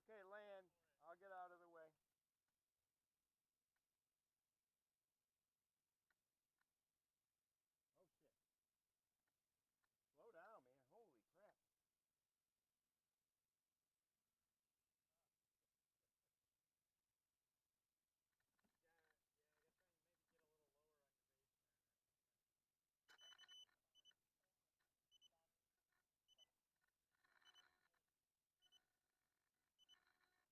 Okay, land. I'll get out of the way. Okay. Slow down, man. Holy crap. Yeah, I gotta try and maybe get a little lower on your base there or something.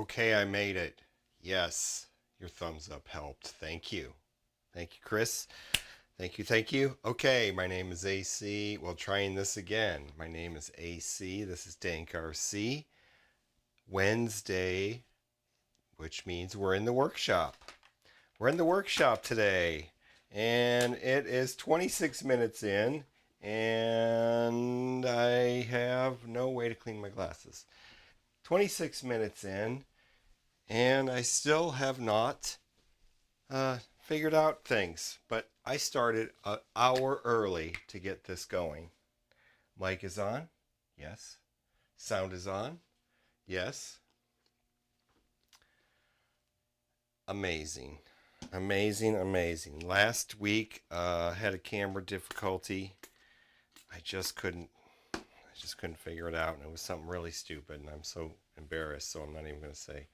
Okay, I made it. Yes, your thumbs up helped. Thank you. Thank you, Chris. Thank you, thank you. Okay, my name is AC. Well, trying this again. My name is AC. This is Dank RC. Wednesday, which means we're in the workshop. We're in the workshop today, and it is 26 minutes in, and I have no way to clean my glasses. 26 minutes in, and I still have not figured out things, but I started an hour early to get this going. Mic is on? Yes. Sound is on? Yes. Amazing. Amazing, amazing. Last week had a camera difficulty. I just couldn't figure it out, and it was something really stupid, and I'm so embarrassed, so I'm not even going to say.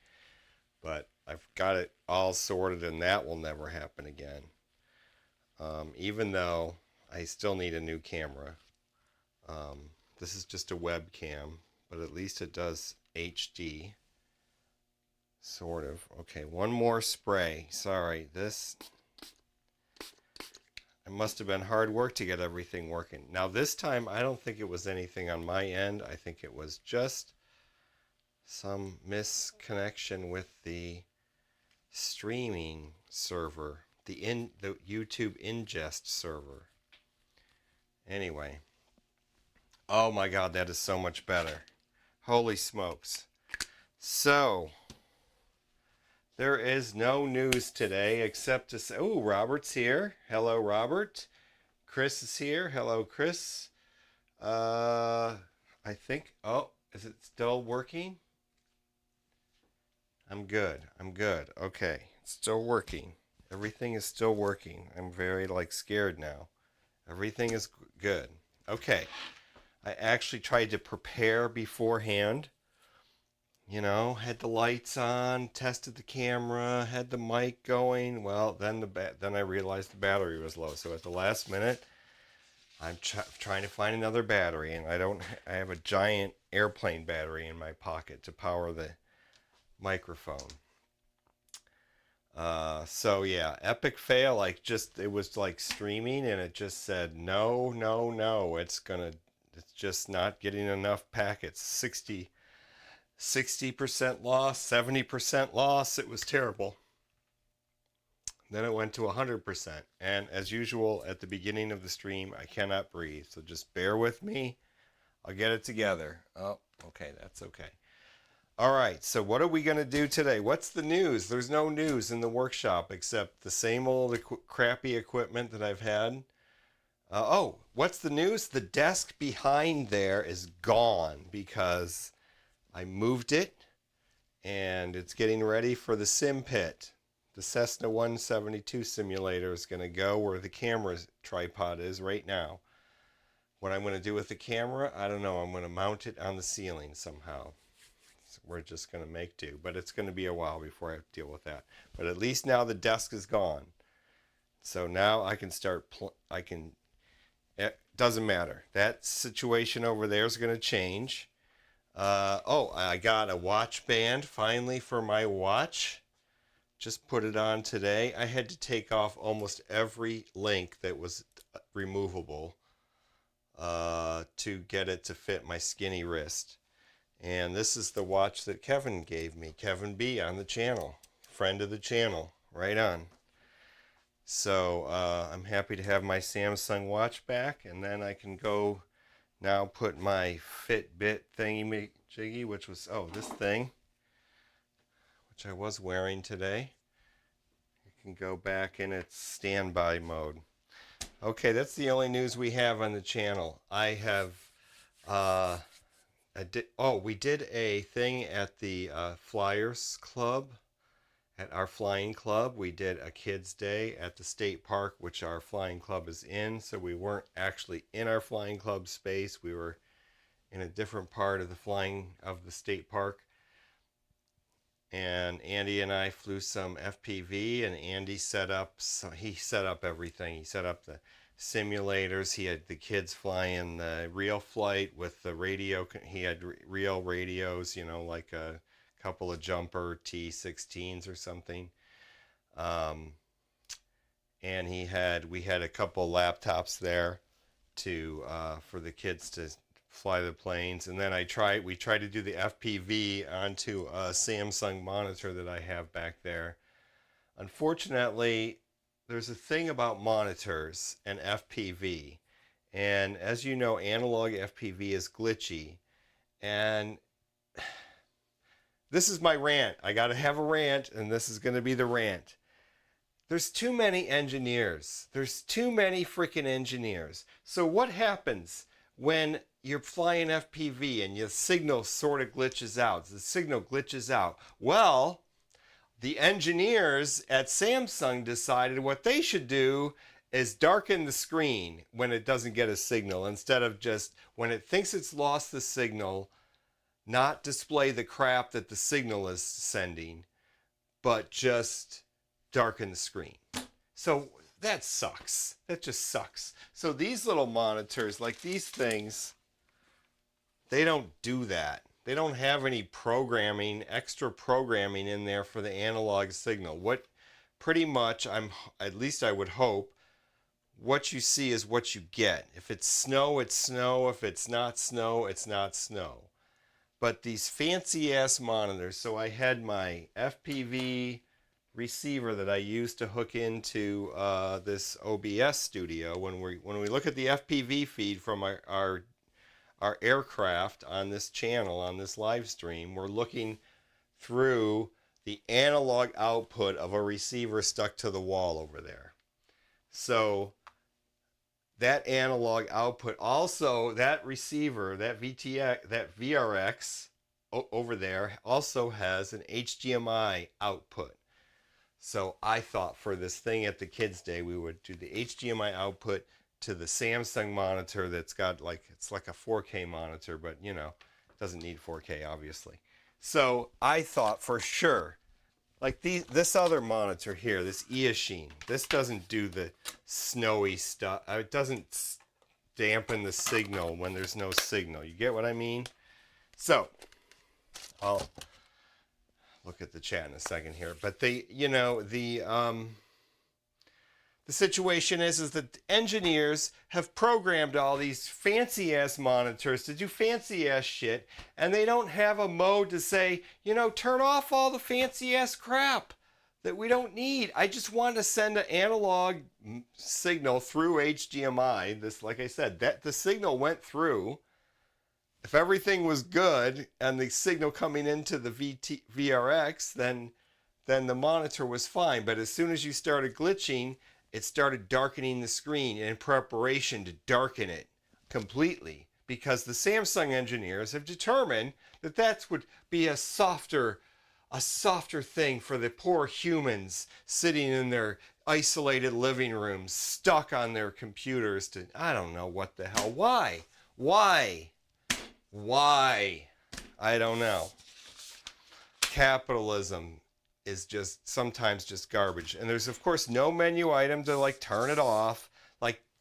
But I've got it all sorted, and that will never happen again. Even though I still need a new camera. This is just a webcam, but at least it does HD. Sort of. Okay, one more spray. Sorry, this... It must have been hard work to get everything working. Now this time, I don't think it was anything on my end. I think it was just some misconnection with the streaming server, the YouTube ingest server. Anyway, oh my God, that is so much better. Holy smokes. So there is no news today except to say, oh, Robert's here. Hello, Robert. Chris is here. Hello, Chris. I think, oh, is it still working? I'm good. I'm good. Okay. It's still working. Everything is still working. I'm very, scared now. Everything is good. Okay. I actually tried to prepare beforehand. You know, had the lights on, tested the camera, had the mic going. Well, then I realized the battery was low. So at the last minute, I'm trying to find another battery, and I have a giant airplane battery in my pocket to power the microphone. So yeah, epic fail. It was like streaming, and it just said no, no, no. It's just not getting enough packets. 60% loss, 70% loss. It was terrible. Then it went to 100%. And as usual, at the beginning of the stream, I cannot breathe. So just bear with me. I'll get it together. Oh, okay, that's okay. All right, so what are we going to do today? What's the news? There's no news in the workshop except the same old crappy equipment that I've had. Oh, what's the news? The desk behind there is gone because I moved it, and it's getting ready for the sim pit. The Cessna 172 simulator is going to go where the camera tripod is right now. What I'm going to do with the camera, I don't know. I'm going to mount it on the ceiling somehow. So we're just going to make do. But it's going to be a while before I have to deal with that. But at least now the desk is gone. So now I can start... It doesn't matter. That situation over there is going to change. Oh, I got a watch band finally for my watch. Just put it on today. I had to take off almost every link that was removable to get it to fit my skinny wrist. And this is the watch that Kevin gave me. Kevin B on the channel. Friend of the channel. Right on. So I'm happy to have my Samsung watch back. And then I can go now put my Fitbit thingy-majiggy, which was, oh, this thing, which I was wearing today. It can go back in its standby mode. Okay, that's the only news we have on the channel. I have, we did a thing at the Flyers Club, at our flying club. We did a kids' day at the state park, which our flying club is in. So we weren't actually in our flying club space. We were in a different part of the state park. And Andy and I flew some FPV, and Andy set up everything. He set up the simulators. He had the kids flying the real flight with the radio. He had real radios, you know, like a couple of jumper T16s or something. And we had a couple laptops there to for the kids to fly the planes. And then we tried to do the FPV onto a Samsung monitor that I have back there. Unfortunately, there's a thing about monitors and FPV. And as you know, analog FPV is glitchy. And this is my rant. I got to have a rant, and this is going to be the rant. There's too many engineers. There's too many freaking engineers. So what happens when you're flying FPV and your signal sort of glitches out? The signal glitches out. Well, the engineers at Samsung decided what they should do is darken the screen when it doesn't get a signal, instead of just, when it thinks it's lost the signal, not display the crap that the signal is sending, but just darken the screen. So that sucks. That just sucks. So these little monitors, like these things, they don't do that. They don't have any programming, extra programming in there for the analog signal. What pretty much, at least I would hope, what you see is what you get. If it's snow, it's snow. If it's not snow, it's not snow. But these fancy ass monitors, so I had my FPV receiver that I used to hook into this OBS studio. When we look at the FPV feed from our aircraft on this channel, on this live stream, we're looking through the analog output of a receiver stuck to the wall over there. So that analog output, also that receiver, that VRX over there also has an HDMI output. So I thought for this thing at the Kids Day, we would do the HDMI output to the Samsung monitor that's got it's like a 4K monitor, but you know, it doesn't need 4K obviously. So I thought for sure, like this other monitor here, this Eachine, this doesn't do the snowy stuff. It doesn't dampen the signal when there's no signal. You get what I mean? So I'll look at the chat in a second here. But the situation is that engineers have programmed all these fancy ass monitors to do fancy ass shit, and they don't have a mode to say, turn off all the fancy ass crap that we don't need. I just want to send an analog signal through HDMI. This, like I said, that the signal went through. If everything was good and the signal coming into the VRX, then the monitor was fine. But as soon as you started glitching, it started darkening the screen in preparation to darken it completely, because the Samsung engineers have determined that would be a softer thing for the poor humans sitting in their isolated living rooms, stuck on their computers to, I don't know what the hell. Why? I don't know. Capitalism is just sometimes just garbage. And there's of course no menu item to turn it off.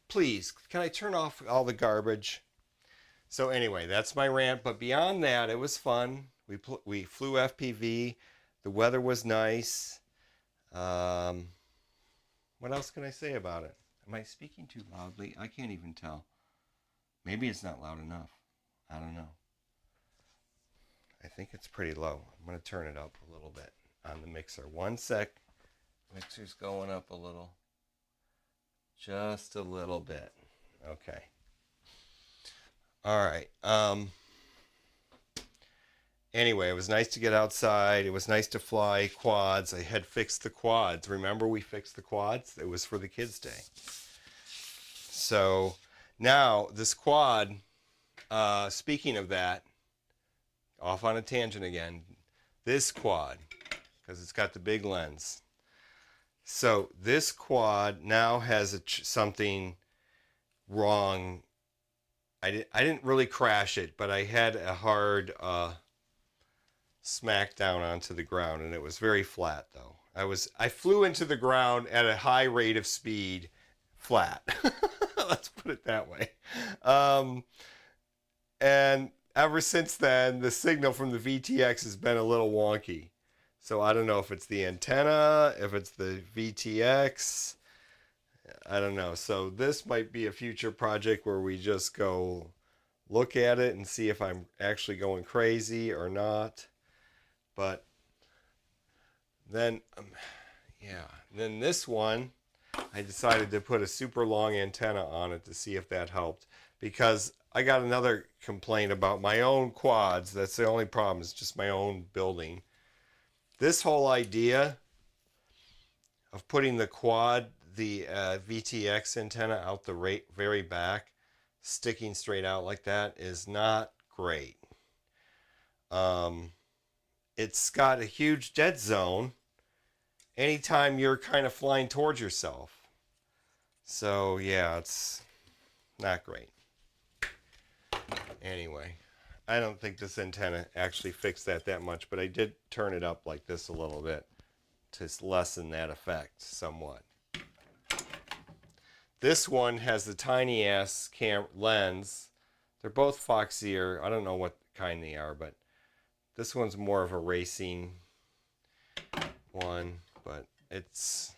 Please, can I turn off all the garbage? So anyway, that's my rant. But beyond that, it was fun. We flew FPV. The weather was nice. What else can I say about it? Am I speaking too loudly? I can't even tell. Maybe it's not loud enough. I don't know. I think it's pretty low. I'm going to turn it up a little bit on the mixer. One sec. Mixer's going up a little. Just a little bit. Okay. All right. Anyway, it was nice to get outside. It was nice to fly quads. I had fixed the quads. Remember we fixed the quads? It was for the Kids Day. So now this quad, speaking of that, off on a tangent again, this quad, because it's got the big lens. So this quad now has something wrong. I didn't really crash it, but I had a hard smack down onto the ground, and it was very flat though. I flew into the ground at a high rate of speed, flat. Let's put it that way. And ever since then, the signal from the VTX has been a little wonky. So I don't know if it's the antenna, if it's the VTX. I don't know. So this might be a future project where we just go look at it and see if I'm actually going crazy or not. But then, yeah. Then this one, I decided to put a super long antenna on it to see if that helped. Because I got another complaint about my own quads. That's the only problem. It's just my own building. This whole idea of putting the VTX antenna out the very back, sticking straight out like that, is not great. It's got a huge dead zone anytime you're kind of flying towards yourself. So yeah, it's not great. Anyway, I don't think this antenna actually fixed that much, but I did turn it up like this a little bit to lessen that effect somewhat. This one has the tiny ass lens. They're both Foxier. I don't know what kind they are, but this one's more of a racing one, but it's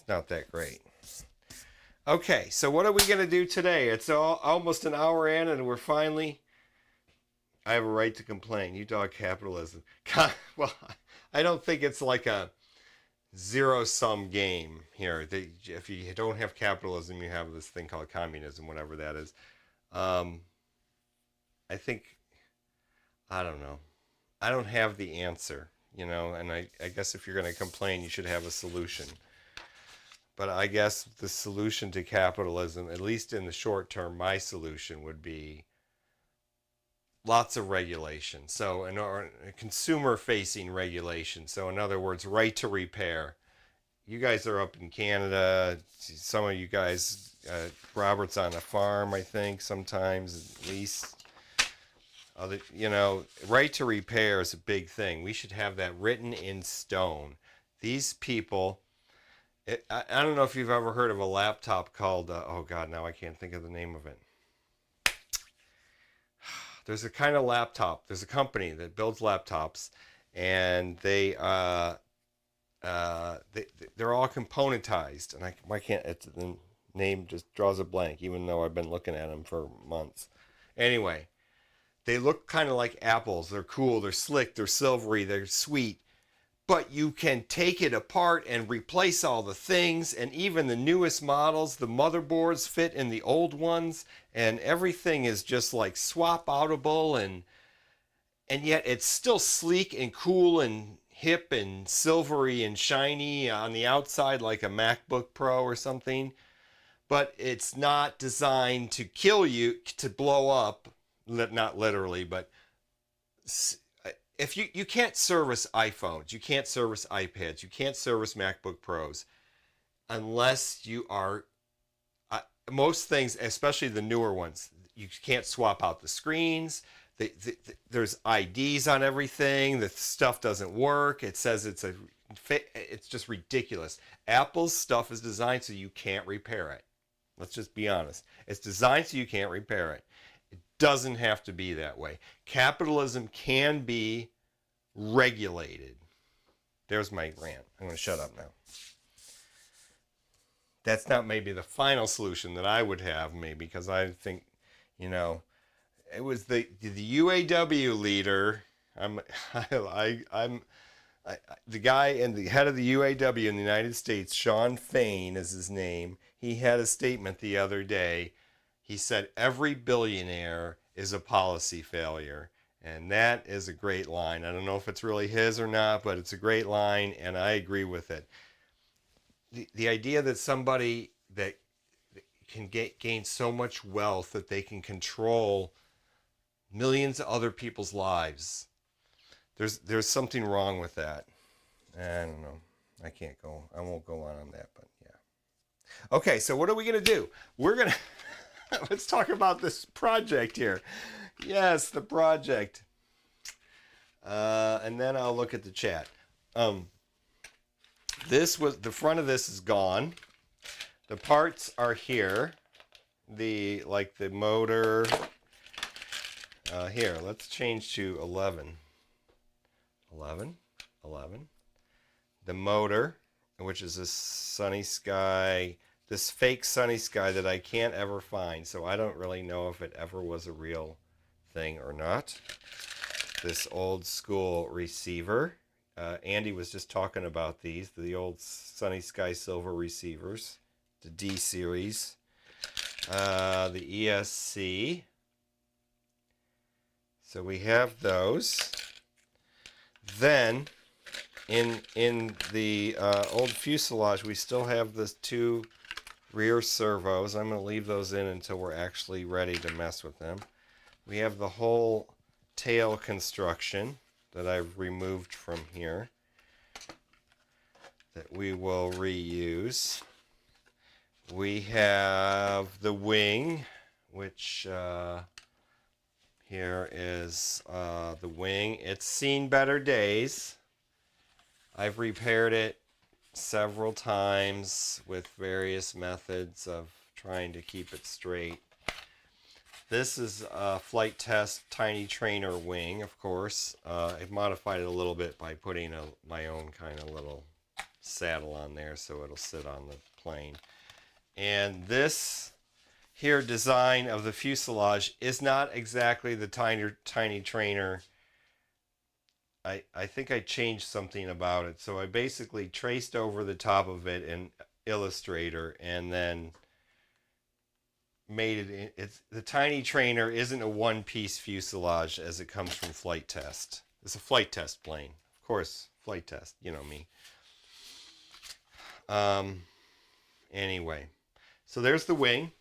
not that great. Okay, so what are we going to do today? It's almost an hour in, and we're finally... I have a right to complain. You dog capitalism. Well, I don't think it's like a zero-sum game here. If you don't have capitalism, you have this thing called communism, whatever that is. I think... I don't know. I don't have the answer, you know, and I guess if you're going to complain, you should have a solution. But I guess the solution to capitalism, at least in the short term, my solution would be lots of regulation. So, consumer-facing regulation. So, in other words, right to repair. You guys are up in Canada. Some of you guys, Robert's on a farm, I think, sometimes at least. You know, right to repair is a big thing. We should have that written in stone. These people... I don't know if you've ever heard of a laptop called, oh God, now I can't think of the name of it. There's a kind of laptop. There's a company that builds laptops, and they're all componentized. And I can't, the name just draws a blank, even though I've been looking at them for months. Anyway, they look kind of like apples. They're cool, they're slick, they're silvery, they're sweet. But you can take it apart and replace all the things, and even the newest models, the motherboards fit in the old ones, and everything is just like swap outable, and yet it's still sleek and cool and hip and silvery and shiny on the outside like a MacBook Pro or something. But it's not designed to kill you, to blow up, not literally, but... If you can't service iPhones, you can't service iPads, you can't service MacBook Pros unless you are, most things, especially the newer ones, you can't swap out the screens. There's IDs on everything. The stuff doesn't work. It says it's just ridiculous. Apple's stuff is designed so you can't repair it. Let's just be honest. It's designed so you can't repair it. Doesn't have to be that way. Capitalism can be regulated. There's my rant. I'm going to shut up now. That's not maybe the final solution that I would have, maybe, because I think, you know, it was the UAW leader. The guy and the head of the UAW in the United States, Sean Fain is his name. He had a statement the other day. He said, every billionaire is a policy failure. And that is a great line. I don't know if it's really his or not, but it's a great line, and I agree with it. The idea that somebody that can gain so much wealth that they can control millions of other people's lives, there's something wrong with that. I don't know. I won't go on that, but yeah. Okay, so what are we going to do? We're going to... Let's talk about this project here. Yes, the project. And then I'll look at the chat. The front of this is gone. The parts are here. The motor, Here, let's change to 11. 11. 11. The motor, which is this sunny sky, this fake sunny sky that I can't ever find, so I don't really know if it ever was a real thing or not. This old school receiver. Andy was just talking about these, the old Sunny Sky Silver receivers, the D series, the ESC. So we have those. Then in the old fuselage, we still have the two rear servos. I'm going to leave those in until we're actually ready to mess with them. We have the whole tail construction that I've removed from here that we will reuse. We have the wing, which here is the wing. It's seen better days. I've repaired it several times with various methods of trying to keep it straight. This is a flight test tiny trainer wing, of course. I've modified it a little bit by putting my own kind of little saddle on there so it'll sit on the plane. And this here design of the fuselage is not exactly the tiny trainer. I think I changed something about it. So I basically traced over the top of it in Illustrator and then made it. It's the tiny trainer isn't a one-piece fuselage as it comes from flight test. It's a flight test plane, of course. Flight test, you know me. Anyway, so there's the wing.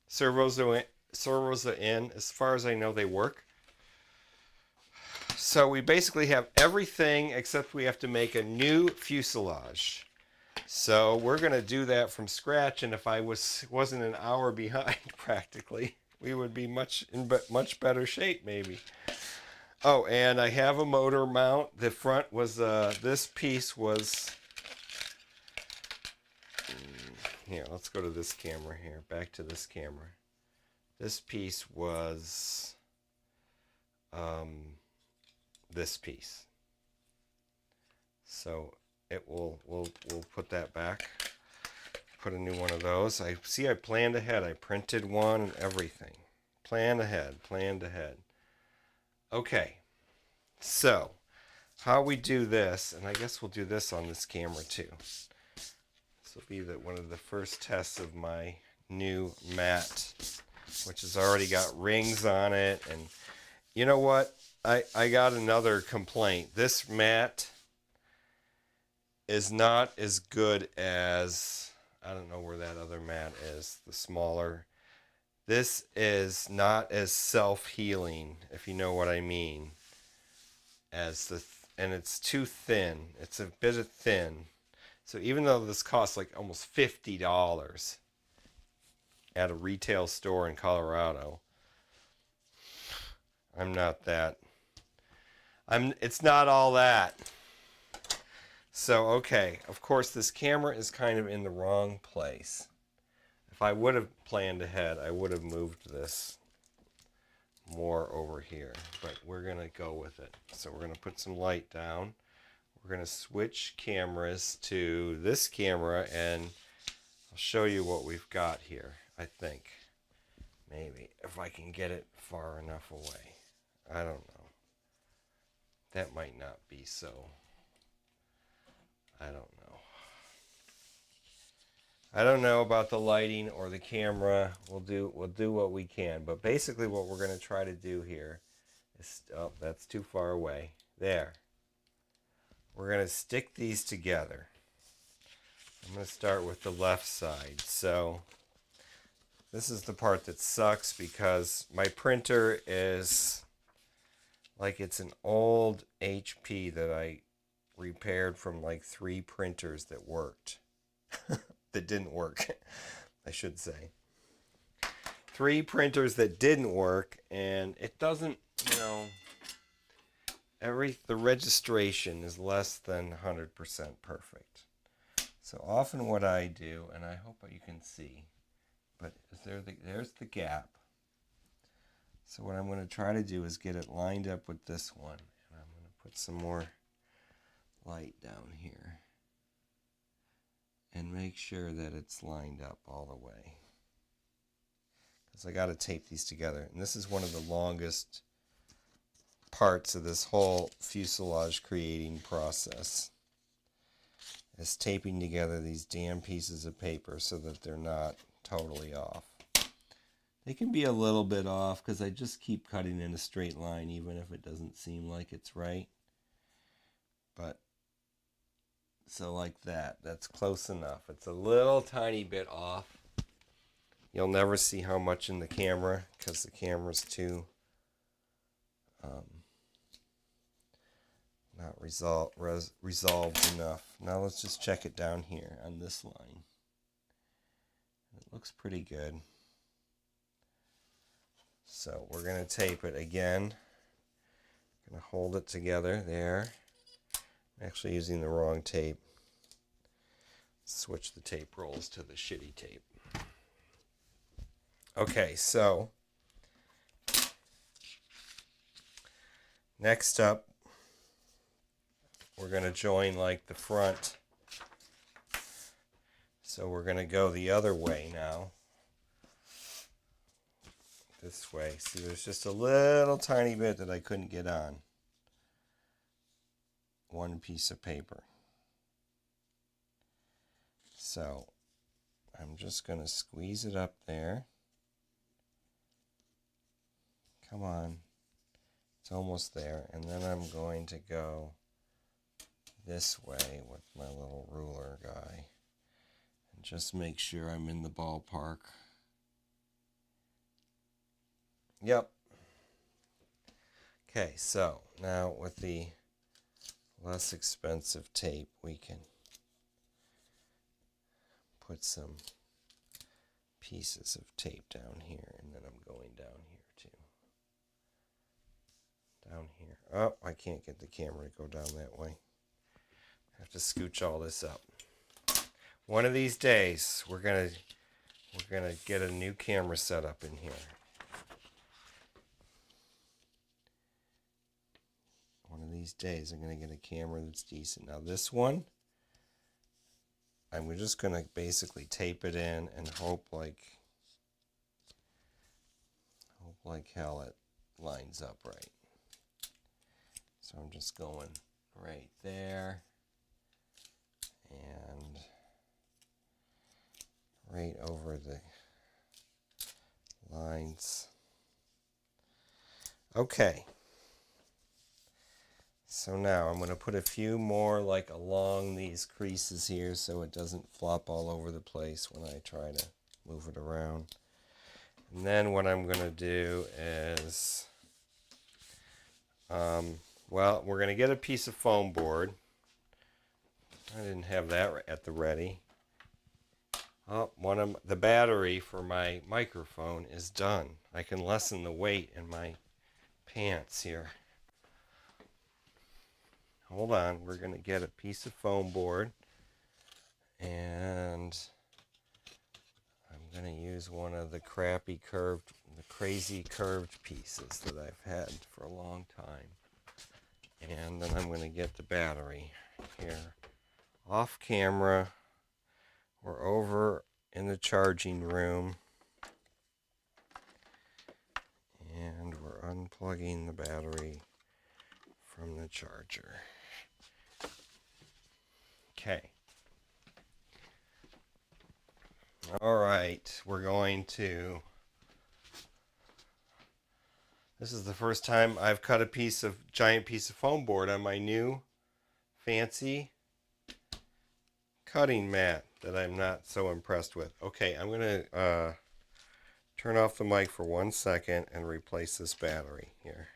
Servos are in. As far as I know, they work. So we basically have everything except we have to make a new fuselage. So we're going to do that from scratch, and if I wasn't an hour behind practically, we would be in much better shape maybe. Oh, and I have a motor mount. The front was this piece was here. Let's go to this camera here. Back to this camera. This piece was this piece. So it we'll put that back. Put a new one of those. I planned ahead. I printed one and everything. Planned ahead. Okay. So how we do this, and I guess we'll do this on this camera too. This will be one of the first tests of my new mat, which has already got rings on it. And you know what? I got another complaint. This mat is not as good as, I don't know where that other mat is, the smaller. This is not as self-healing, if you know what I mean, as and it's too thin. It's a bit thin. So even though this costs like almost $50 at a retail store in Colorado, it's not all that. So, okay, of course this camera is kind of in the wrong place. If I would have planned ahead, I would have moved this more over here, but we're going to go with it. So we're going to put some light down. We're going to switch cameras to this camera, and I'll show you what we've got here, I think. Maybe, if I can get it far enough away. I don't know. That might not be so. I don't know. I don't know about the lighting or the camera. We'll do what we can. But basically what we're going to try to do here is, oh, that's too far away. There. We're going to stick these together. I'm going to start with the left side. So this is the part that sucks because my printer is like it's an old HP that I repaired from like 3 printers that worked. That didn't work, I should say. 3 printers that didn't work, and it doesn't, you know, the registration is less than 100% perfect. So often what I do, and I hope you can see, but there's the gap. So what I'm going to try to do is get it lined up with this one. And I'm going to put some more light down here. And make sure that it's lined up all the way. Because I got to tape these together. And this is one of the longest parts of this whole fuselage creating process. Is taping together these damn pieces of paper so that they're not totally off. They can be a little bit off because I just keep cutting in a straight line even if it doesn't seem like it's right. But, so like that. That's close enough. It's a little tiny bit off. You'll never see how much in the camera because the camera's too not resolved enough. Now let's just check it down here on this line. It looks pretty good. So we're going to tape it again. Going to hold it together there. I'm actually using the wrong tape. Switch the tape rolls to the shitty tape. Okay, so next up, we're going to join like the front. So we're going to go the other way now. This way. See, there's just a little tiny bit that I couldn't get on one piece of paper. So I'm just going to squeeze it up there. Come on. It's almost there. And then I'm going to go this way with my little ruler guy. And just make sure I'm in the ballpark. Yep. Okay, so now with the less expensive tape, we can put some pieces of tape down here, and then I'm going down here too. Down here. Oh, I can't get the camera to go down that way. I have to scooch all this up. One of these days, we're gonna get a new camera set up in here. One of these days, I'm going to get a camera that's decent. Now this one, I'm just going to basically tape it in and hope like hell it lines up right. So I'm just going right there and right over the lines. Okay. So now I'm going to put a few more like along these creases here so it doesn't flop all over the place when I try to move it around. And then what I'm going to do is, well, we're going to get a piece of foam board. I didn't have that at the ready. Oh, one of the battery for my microphone is done. I can lessen the weight in my pants here. Hold on, we're going to get a piece of foam board, and I'm going to use one of the crazy curved pieces that I've had for a long time. And then I'm going to get the battery here. Off camera, we're over in the charging room, and we're unplugging the battery from the charger. Okay. All right, we're going to... This is the first time I've cut a giant piece of foam board on my new fancy cutting mat that I'm not so impressed with. Okay, I'm going to turn off the mic for 1 second and replace this battery here.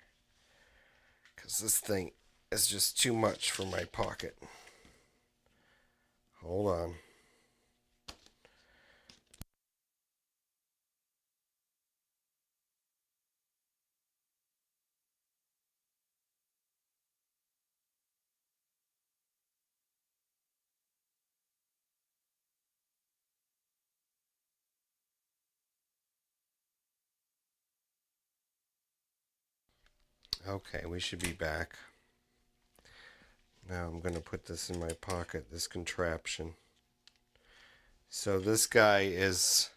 Because this thing is just too much for my pocket. Hold on. Okay, we should be back. Now I'm going to put this in my pocket, this contraption. So this guy is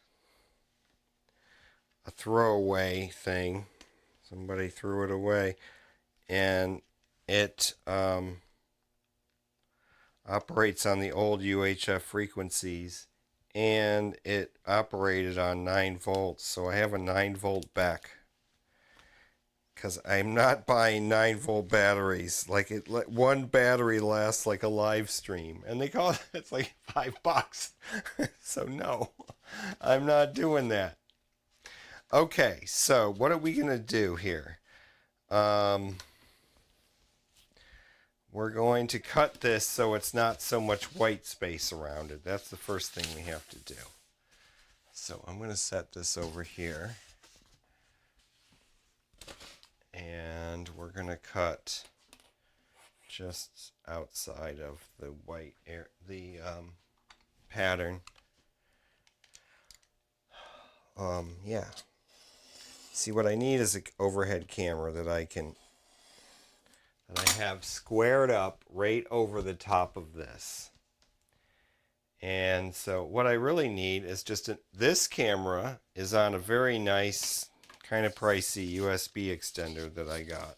a throwaway thing. Somebody threw it away. And it operates on the old UHF frequencies. And it operated on 9 volts. So I have a 9 volt back. Because I'm not buying 9 volt batteries. Like one battery lasts like a live stream. And they call it's like $5. So no, I'm not doing that. Okay, so what are we going to do here? We're going to cut this so it's not so much white space around it. That's the first thing we have to do. So I'm going to set this over here. And we're going to cut just outside of the white air, the pattern. Yeah. See, what I need is an overhead camera that I have squared up right over the top of this. And so what I really need is just this camera is on a very nice, kind of pricey USB extender that I got.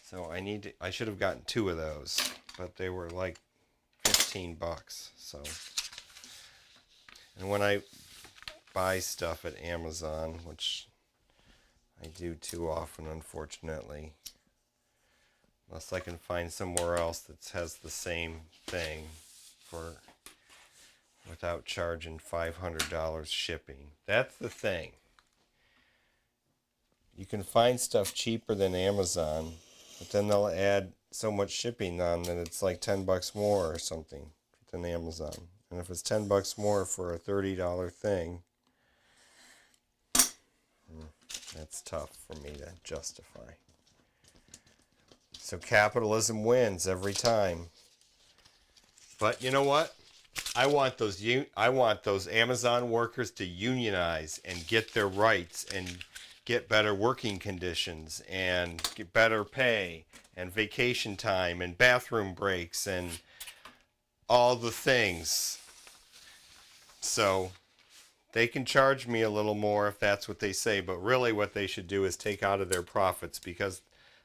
So I should have gotten 2 of those, but they were like $15. So, and when I buy stuff at Amazon, which I do too often, unfortunately, unless I can find somewhere else that has the same thing without charging $500 shipping. That's the thing. You can find stuff cheaper than Amazon, but then they'll add so much shipping on that it's like $10 more or something than Amazon. And if it's $10 more for a $30 thing, that's tough for me to justify. So capitalism wins every time. But you know what? I want those Amazon workers to unionize and get their rights and get better working conditions and get better pay and vacation time and bathroom breaks and all the things. So they can charge me a little more if that's what they say, but really what they should do is take out of their profits, because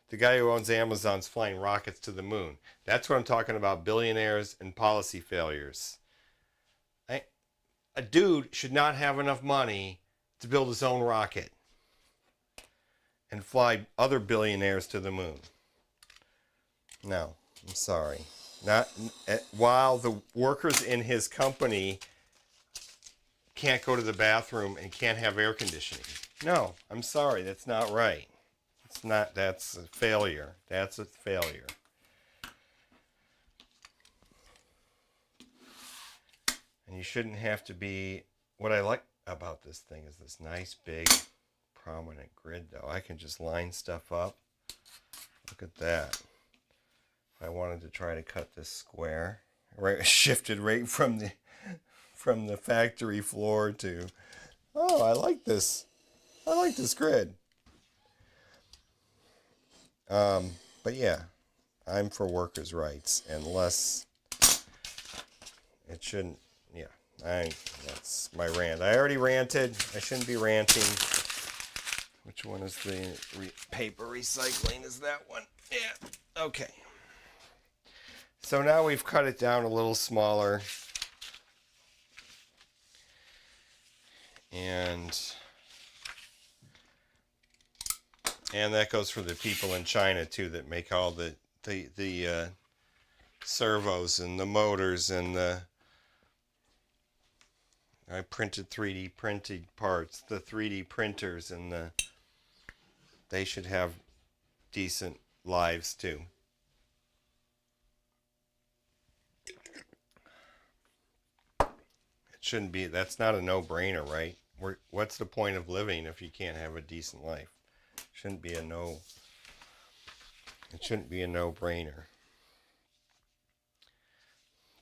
the guy who owns Amazon's flying rockets to the moon. That's what I'm talking about, billionaires and policy failures. A dude should not have enough money to build his own rocket and fly other billionaires to the moon. No, I'm sorry. Not while the workers in his company can't go to the bathroom and can't have air conditioning. No, I'm sorry. That's not right. It's not. That's a failure. That's a failure. And you shouldn't have to be. What I like about this thing is this nice big prominent grid, though. I can just line stuff up. Look at that. If I wanted to try to cut this square, right, shifted right from the factory floor to, oh, I like this. I like this grid. But yeah, I'm for workers' rights, unless it shouldn't. Yeah, that's my rant. I already ranted. I shouldn't be ranting. Which one is the paper recycling? Is that one? Yeah. Okay. So now we've cut it down a little smaller. And that goes for the people in China too that make all the servos and the motors and I printed 3D printed parts, the 3D printers, and they should have decent lives too. It shouldn't be. That's not a no-brainer, right? What's the point of living if you can't have a decent life? It shouldn't be a no-brainer.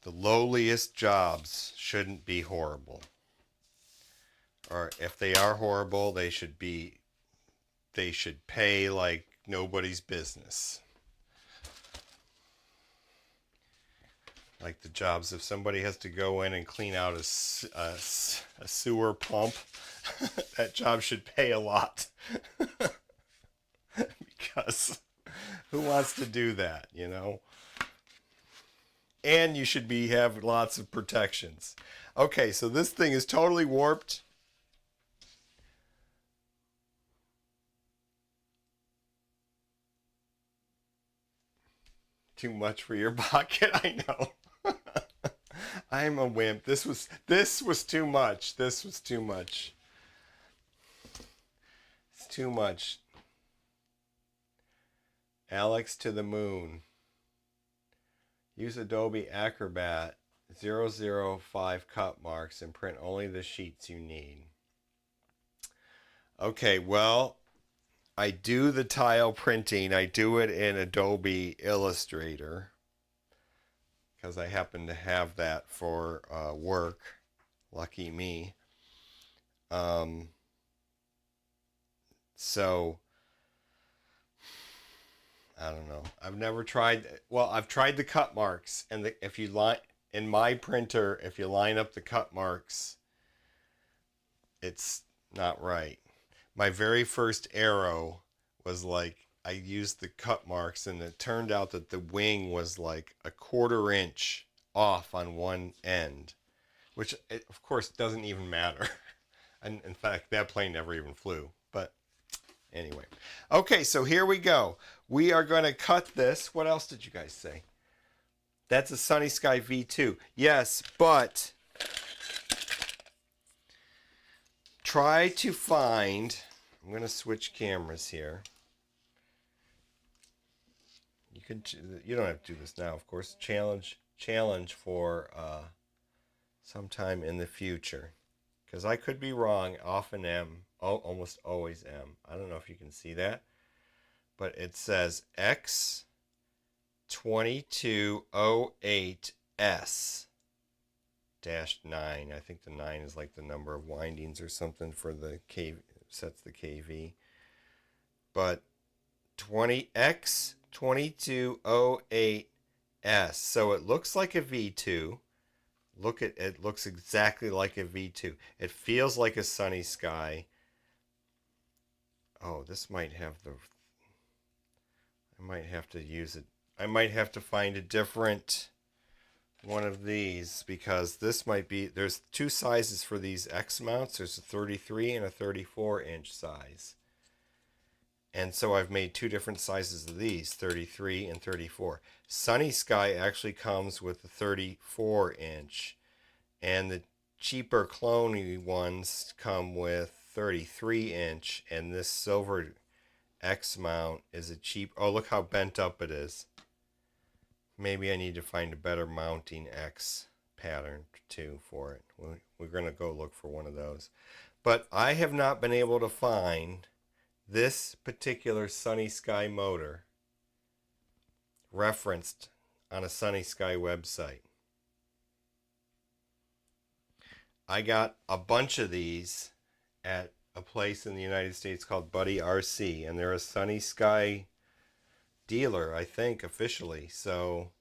The lowliest jobs shouldn't be horrible. Or if they are horrible, they should pay like nobody's business. Like the jobs, if somebody has to go in and clean out a sewer pump, that job should pay a lot. Because who wants to do that, you know? And you should have lots of protections. Okay, so this thing is totally warped. Too much for your pocket, I know. I'm a wimp. This was too much. This was too much. It's too much. Alex to the moon. Use Adobe Acrobat 005 cut marks and print only the sheets you need. Okay, well, I do the tile printing. I do it in Adobe Illustrator because I happen to have that for work. Lucky me. So I don't know. I've never tried. Well, I've tried the cut marks, and if you line in my printer, if you line up the cut marks, it's not right. My very first arrow was like I used the cut marks, and it turned out that the wing was like a 1/4 inch off on one end, which of course doesn't even matter. And in fact, that plane never even flew. But anyway, okay, so here we go. We are going to cut this. What else did you guys say? That's a Sunny Sky V2. Yes, but try to find, I'm going to switch cameras here. You don't have to do this now, of course. Challenge for sometime in the future. Because I could be wrong, often am, almost always am. I don't know if you can see that. But it says X2208S-9. I think the 9 is like the number of windings or something for the sets the KV. But X2208S. So it looks like a V2. It looks exactly like a V2. It feels like a Sunny Sky. Oh, this might have the... I might have to use it. I might have to find a different one of these because this might be... There's two sizes for these X mounts. There's a 33 and a 34 inch size. And so I've made two different sizes of these, 33 and 34. Sunny Sky actually comes with a 34 inch. And the cheaper clone-y ones come with 33 inch. And this silver X mount is a cheap... Oh, look how bent up it is. Maybe I need to find a better mounting X pattern too for it. We're going to go look for one of those. But I have not been able to find this particular Sunny Sky motor referenced on a Sunny Sky website. I got a bunch of these at a place in the United States called Buddy RC, and they're a Sunny Sky dealer, I think, officially. So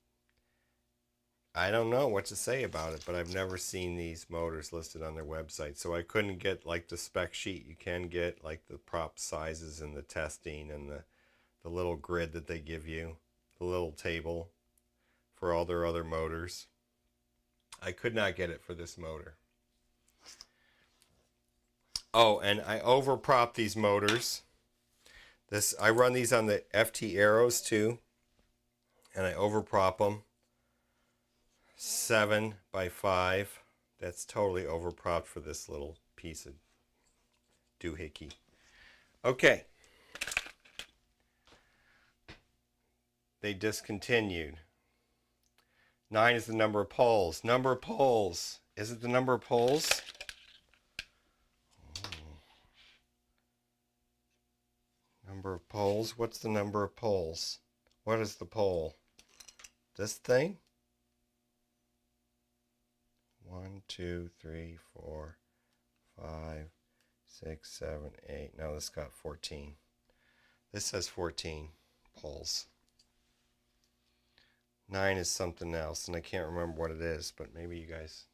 I don't know what to say about it, but I've never seen these motors listed on their website. So I couldn't get like the spec sheet. You can get like the prop sizes and the testing and the little grid that they give you, the little table for all their other motors. I could not get it for this motor. Oh, and I overprop these motors. I run these on the FT Arrows too, and I overprop them 7 by 5. That's totally overpropped for this little piece of doohickey. Okay. They discontinued. 9 is the number of poles. Number of poles. Is it the number of poles? Number of poles? What's the number of poles? What is the pole? This thing? 1, 2, 3, 4, 5, 6, 7, 8. No, this got 14. This says 14 poles. 9 is something else, and I can't remember what it is, but maybe you guys...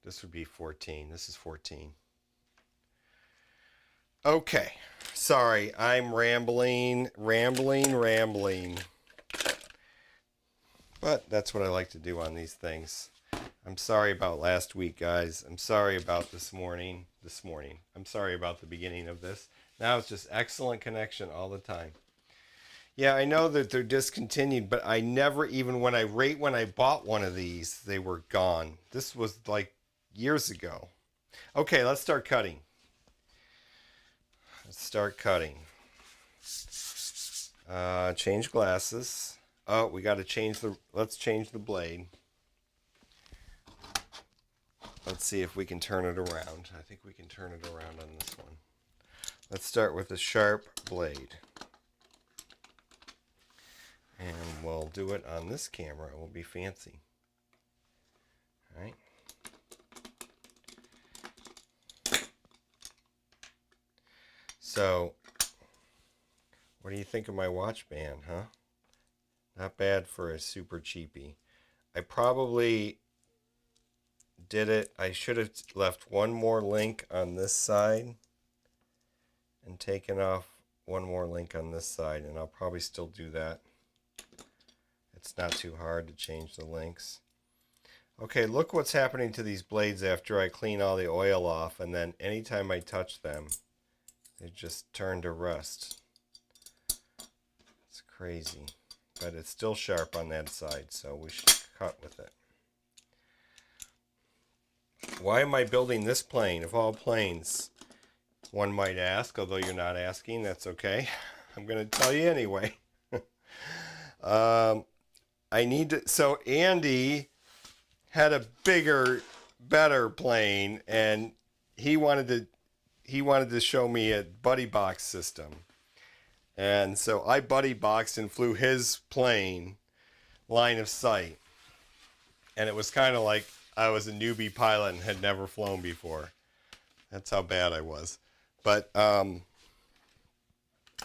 This would be 14. This is 14. Okay. Sorry, I'm rambling. But that's what I like to do on these things. I'm sorry about last week, guys. I'm sorry about this morning. I'm sorry about the beginning of this. Now it's just excellent connection all the time. Yeah, I know that they're discontinued, but I never even, when I bought one of these, they were gone. This was like years ago. Okay, let's start cutting. Change glasses. Oh, we got to change let's change the blade. Let's see if we can turn it around. I think we can turn it around on this one. Let's start with a sharp blade. And we'll do it on this camera. It will be fancy. All right. So, what do you think of my watch band, huh? Not bad for a super cheapie. I probably did it. I should have left one more link on this side and taken off one more link on this side, and I'll probably still do that. It's not too hard to change the links. Okay, look what's happening to these blades after I clean all the oil off, and then anytime I touch them, they just turn to rust. It's crazy. But it's still sharp on that side, so we should cut with it. Why am I building this plane of all planes? One might ask, although you're not asking, that's okay. I'm going to tell you anyway. I need to, so Andy had a bigger, better plane, and he wanted to show me a buddy box system. And so I buddy boxed and flew his plane line of sight. And it was kind of like I was a newbie pilot and had never flown before. That's how bad I was. But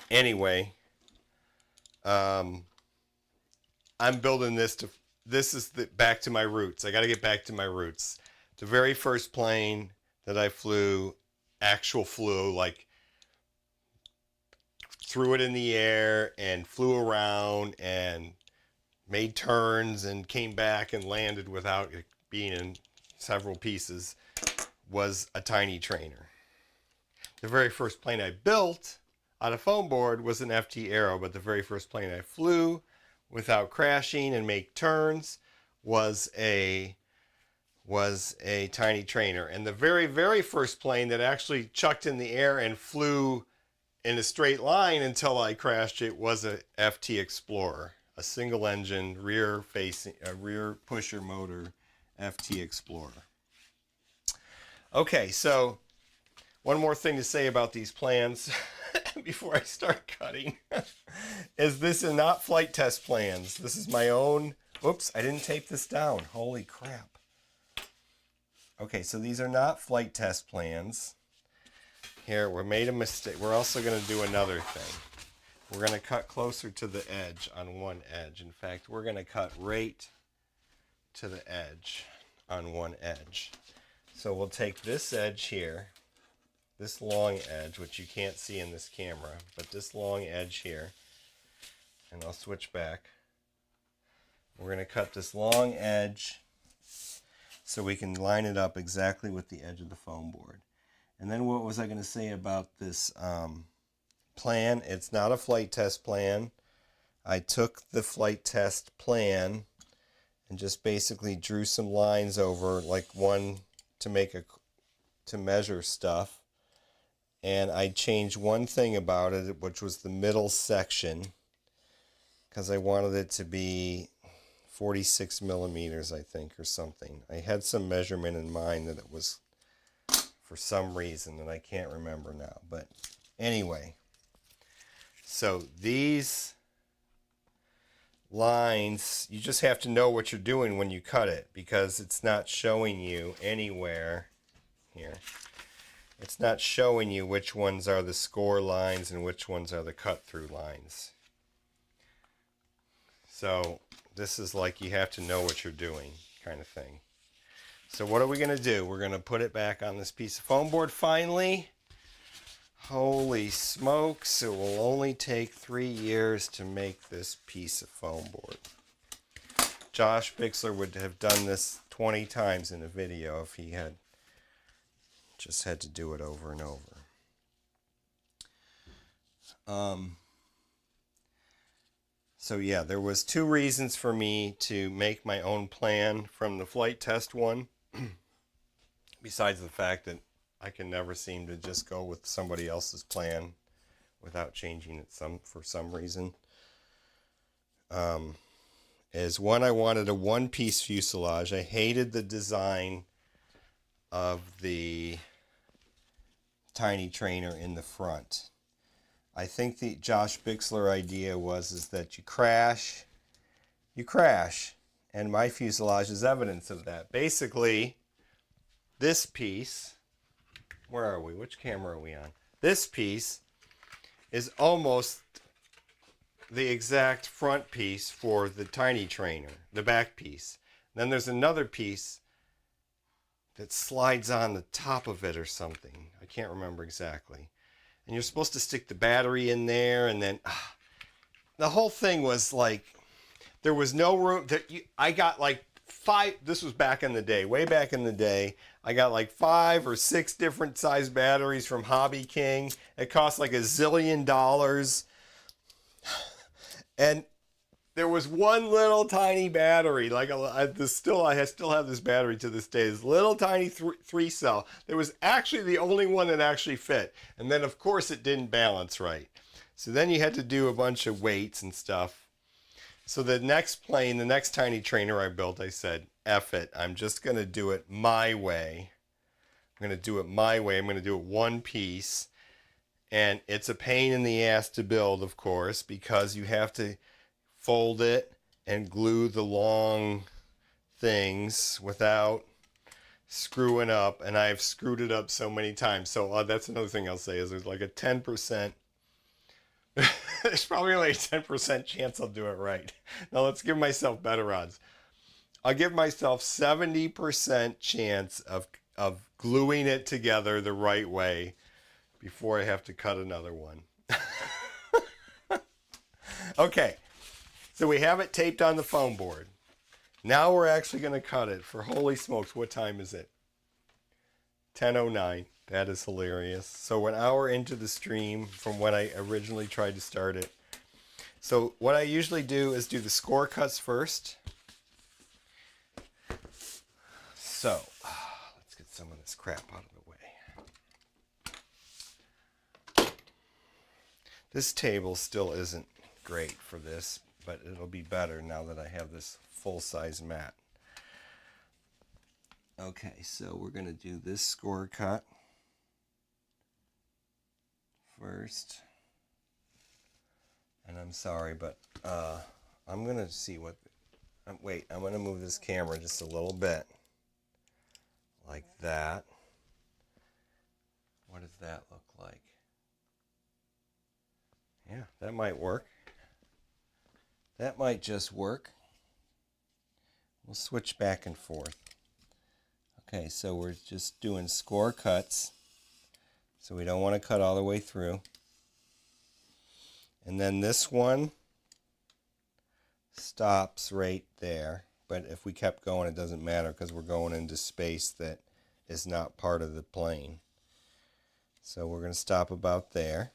anyway, I'm building this to, this is back to my roots. I got to get back to my roots. The very first plane that I flew, like threw it in the air and flew around and made turns and came back and landed without it being in several pieces, was a tiny trainer. The very first plane I built on a foam board was an FT Aero, but the very first plane I flew without crashing and make turns was a tiny trainer. And the very, very first plane that actually chucked in the air and flew in a straight line until I crashed it was a FT Explorer, a single engine rear pusher motor FT Explorer. Okay, so one more thing to say about these plans before I start cutting is this is not flight test plans. This is my own. Oops, I didn't tape this down. Holy crap. Okay, so these are not flight test plans. Here, we made a mistake. We're also going to do another thing. We're going to cut closer to the edge on one edge. In fact, we're going to cut right to the edge on one edge. So we'll take this edge here, this long edge, which you can't see in this camera, but this long edge here, and I'll switch back. We're going to cut this long edge so we can line it up exactly with the edge of the foam board. And then what was I going to say about this plan? It's not a flight test plan. I took the flight test plan and just basically drew some lines over, like one to measure stuff. And I changed one thing about it, which was the middle section, because I wanted it to be 46 millimeters, I think, or something. I had some measurement in mind that it was for some reason that I can't remember now. But anyway, so these lines, you just have to know what you're doing when you cut it, because it's not showing you anywhere here. it's not showing you which ones are the score lines and which ones are the cut through lines. So this is like you have to know what you're doing kind of thing. So what are we going to do? We're going to put it back on this piece of foam board finally. Holy smokes, it will only take 3 years to make this piece of foam board. Josh Bixler would have done this 20 times in a video if he had just had to do it over and over. So yeah, there was 2 reasons for me to make my own plan from the flight test one. Besides the fact that I can never seem to just go with somebody else's plan without changing it for some reason. Is one, I wanted a one-piece fuselage. I hated the design of the tiny trainer in the front. I think the Josh Bixler idea is that you crash, and my fuselage is evidence of that. Basically, this piece, where are we? Which camera are we on? This piece is almost the exact front piece for the tiny trainer, the back piece. Then there's another piece that slides on the top of it or something. I can't remember exactly. And you're supposed to stick the battery in there, and then the whole thing was like, there was no room. I got like 5, this was back in the day, way back in the day. I got like 5 or 6 different size batteries from Hobby King. It cost like $1 zillion. And there was one little tiny battery, like I still have this battery to this day. This little tiny 3-cell. It was actually the only one that actually fit. And then of course it didn't balance right. So then you had to do a bunch of weights and stuff. So the next plane, the next tiny trainer I built, I said, F it. I'm just going to do it my way. I'm going to do it my way. I'm going to do it one piece. And it's a pain in the ass to build, of course, because you have to fold it and glue the long things without screwing up, and I've screwed it up so many times. So that's another thing I'll say is there's like a 10%. There's probably only a 10% chance I'll do it right. Now let's give myself better odds. I'll give myself 70% chance of gluing it together the right way before I have to cut another one. Okay. So we have it taped on the foam board. Now we're actually going to cut it. For holy smokes, what time is it? 10:09. That is hilarious. So we're an hour into the stream from when I originally tried to start it. So what I usually do is do the score cuts first. So let's get some of this crap out of the way. This table still isn't great for this, but it'll be better now that I have this full-size mat. Okay, so we're going to do this score cut first. And I'm sorry, but I'm going to see what... wait, I'm going to move this camera just a little bit. Like that. What does that look like? Yeah, that might work. That might just work. We'll switch back and forth. Okay, so we're just doing score cuts. So we don't want to cut all the way through. And then this one stops right there. But if we kept going, it doesn't matter because we're going into space that is not part of the plane. So we're going to stop about there.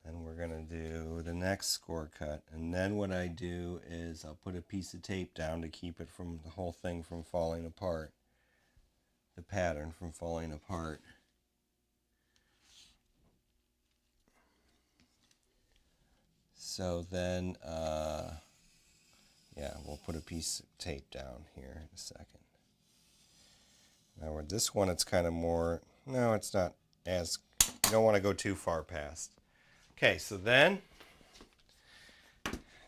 And we're going to do the next score cut. And then what I do is I'll put a piece of tape down to keep it from the whole thing from falling apart. The pattern from falling apart. So then, yeah, we'll put a piece of tape down here in a second. Now with this one, it's kind of more, no, it's not as, you don't want to go too far past. Okay, so then,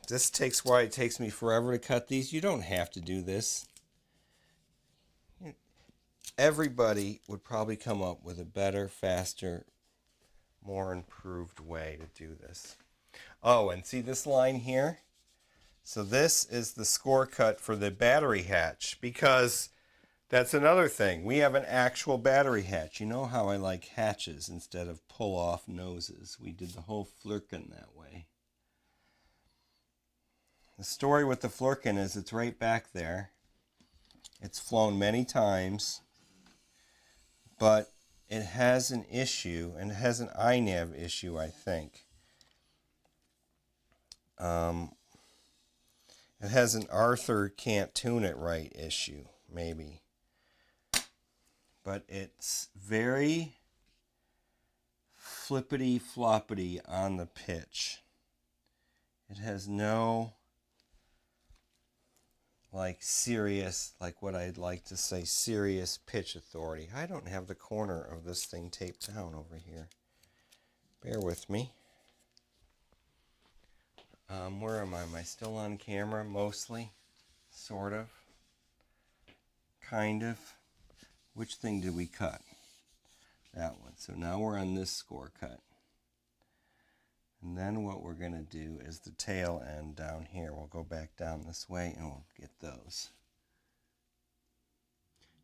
this takes why it takes me forever to cut these. You don't have to do this. everybody would probably come up with a better, faster, more improved way to do this. Oh, and see this line here? So this is the score cut for the battery hatch, because that's another thing. We have an actual battery hatch. You know how I like hatches instead of pull-off noses. We did the whole flirkin that way. The story with the flirkin is it's right back there. It's flown many times, but it has an issue, and it has an iNav issue, I think. It has an Arthur can't tune it right issue, maybe. But it's very flippity floppity on the pitch. It has no serious, what I'd like to say, serious pitch authority. I don't have the corner of this thing taped down over here. Bear with me. Where am I? Am I still on camera? Mostly? Sort of? Kind of? Which thing did we cut? That one. So now we're on this score cut. And then what we're going to do is the tail end down here. We'll go back down this way and we'll get those.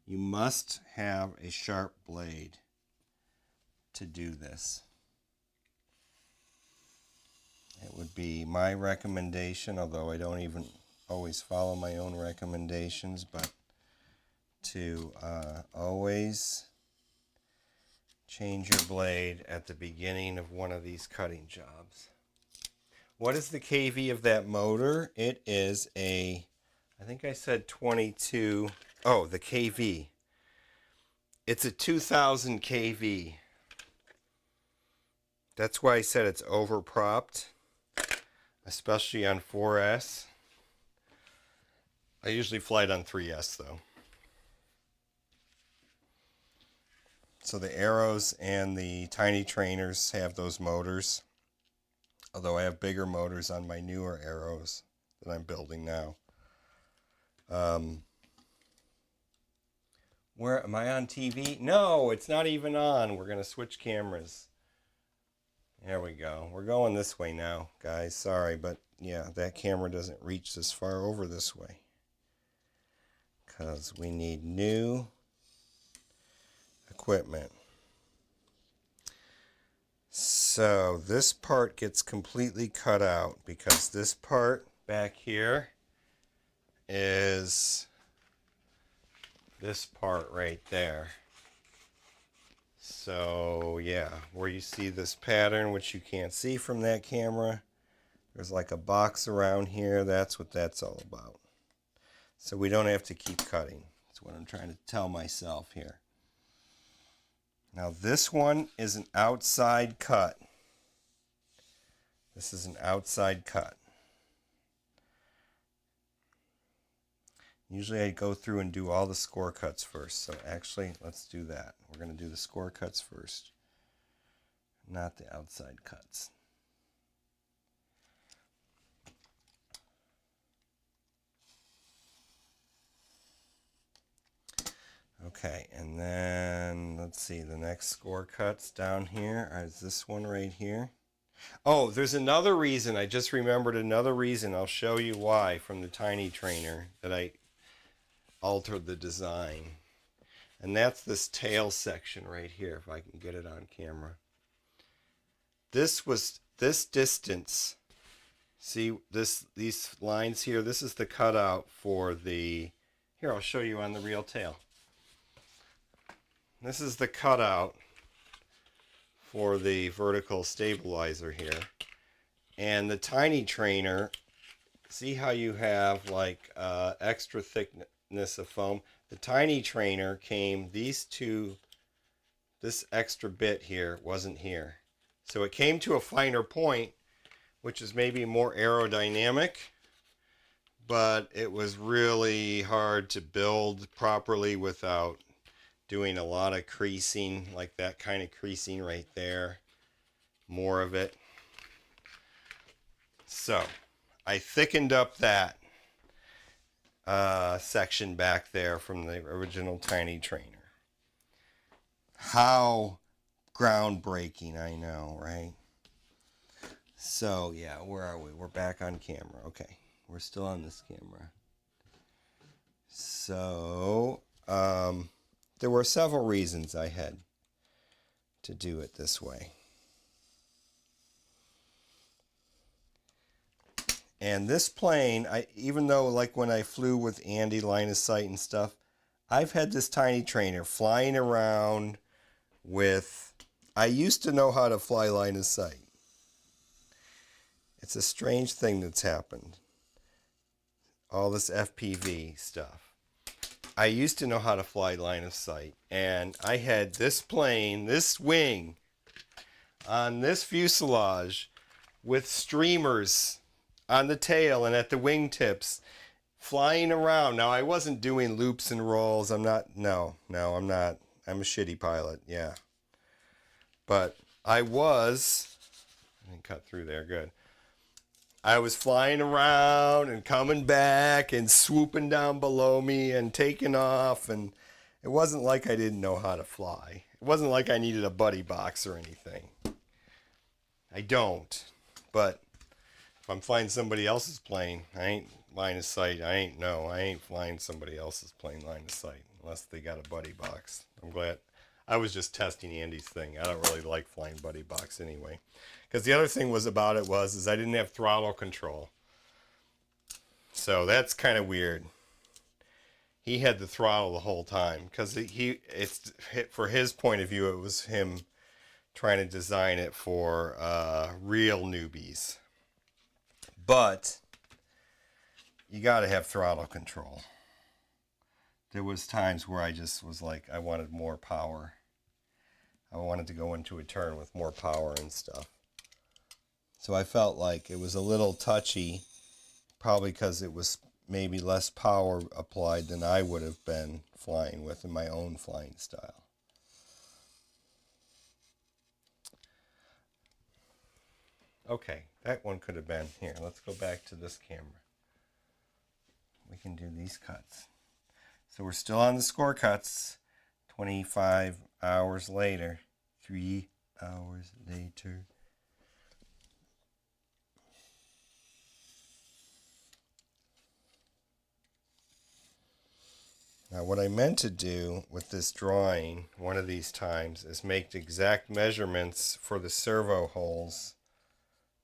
You must have a sharp blade to do this. It would be my recommendation, although I don't even always follow my own recommendations, but to always change your blade at the beginning of one of these cutting jobs. What is the kV of that motor? It is I think I said 22. Oh, the kV. It's a 2000 kV. That's why I said it's overpropped, especially on 4S. I usually fly it on 3S though. So the Arrows and the Tiny Trainers have those motors. Although I have bigger motors on my newer Arrows that I'm building now. Where am I on TV? No, it's not even on. We're going to switch cameras. There we go. We're going this way now, guys. Sorry, but yeah, that camera doesn't reach this far over this way. Because we need new equipment. So this part gets completely cut out because this part back here is this part right there. So yeah, where you see this pattern, which you can't see from that camera, there's like a box around here. That's what that's all about. So we don't have to keep cutting. That's what I'm trying to tell myself here. Now this one is an outside cut. This is an outside cut. Usually I go through and do all the score cuts first. So actually, let's do that. We're going to do the score cuts first, not the outside cuts. Okay, and then let's see, the next score cuts down here is this one right here. Oh, there's another reason. I just remembered another reason. I'll show you why from the Tiny Trainer that I altered the design. And that's this tail section right here, if I can get it on camera. This distance. See these lines here? This is the cutout for the... Here, I'll show you on the real tail. This is the cutout for the vertical stabilizer here. And the Tiny Trainer, see how you have like extra thickness of foam? The Tiny Trainer came, this extra bit here wasn't here. So it came to a finer point, which is maybe more aerodynamic, but it was really hard to build properly without doing a lot of creasing, like that kind of creasing right there, more of it. So I thickened up that section back there from the original Tiny Trainer. How groundbreaking, I know, right? So, yeah, where are we? We're back on camera. Okay, we're still on this camera. So, there were several reasons I had to do it this way. And this plane, even though like when I flew with Andy line of sight and stuff, I've had this tiny trainer flying around with, I used to know how to fly line of sight. It's a strange thing that's happened. All this FPV stuff. I used to know how to fly line of sight, and I had this plane, this wing, on this fuselage with streamers on the tail and at the wingtips flying around. Now, I wasn't doing loops and rolls. I'm not. I'm not. I'm a shitty pilot, yeah. But I was, I didn't cut through there, good. I was flying around and coming back and swooping down below me and taking off, and it wasn't like I didn't know how to fly. It wasn't like I needed a buddy box or anything. I don't. But if I'm flying somebody else's plane, I ain't line of sight. I ain't flying somebody else's plane line of sight unless they got a buddy box. I'm glad. I was just testing Andy's thing. I don't really like flying buddy box anyway. Because the other thing was about it was I didn't have throttle control. So that's kind of weird. He had the throttle the whole time because it's for his point of view, it was him trying to design it for real newbies. But you got to have throttle control. There was times where I just was like, I wanted more power. I wanted to go into a turn with more power and stuff. So I felt like it was a little touchy, probably because it was maybe less power applied than I would have been flying with in my own flying style. Okay, that one could have been. Here, let's go back to this camera. We can do these cuts. So we're still on the score cuts. 25 hours later. 3 hours later. Now what I meant to do with this drawing one of these times is make the exact measurements for the servo holes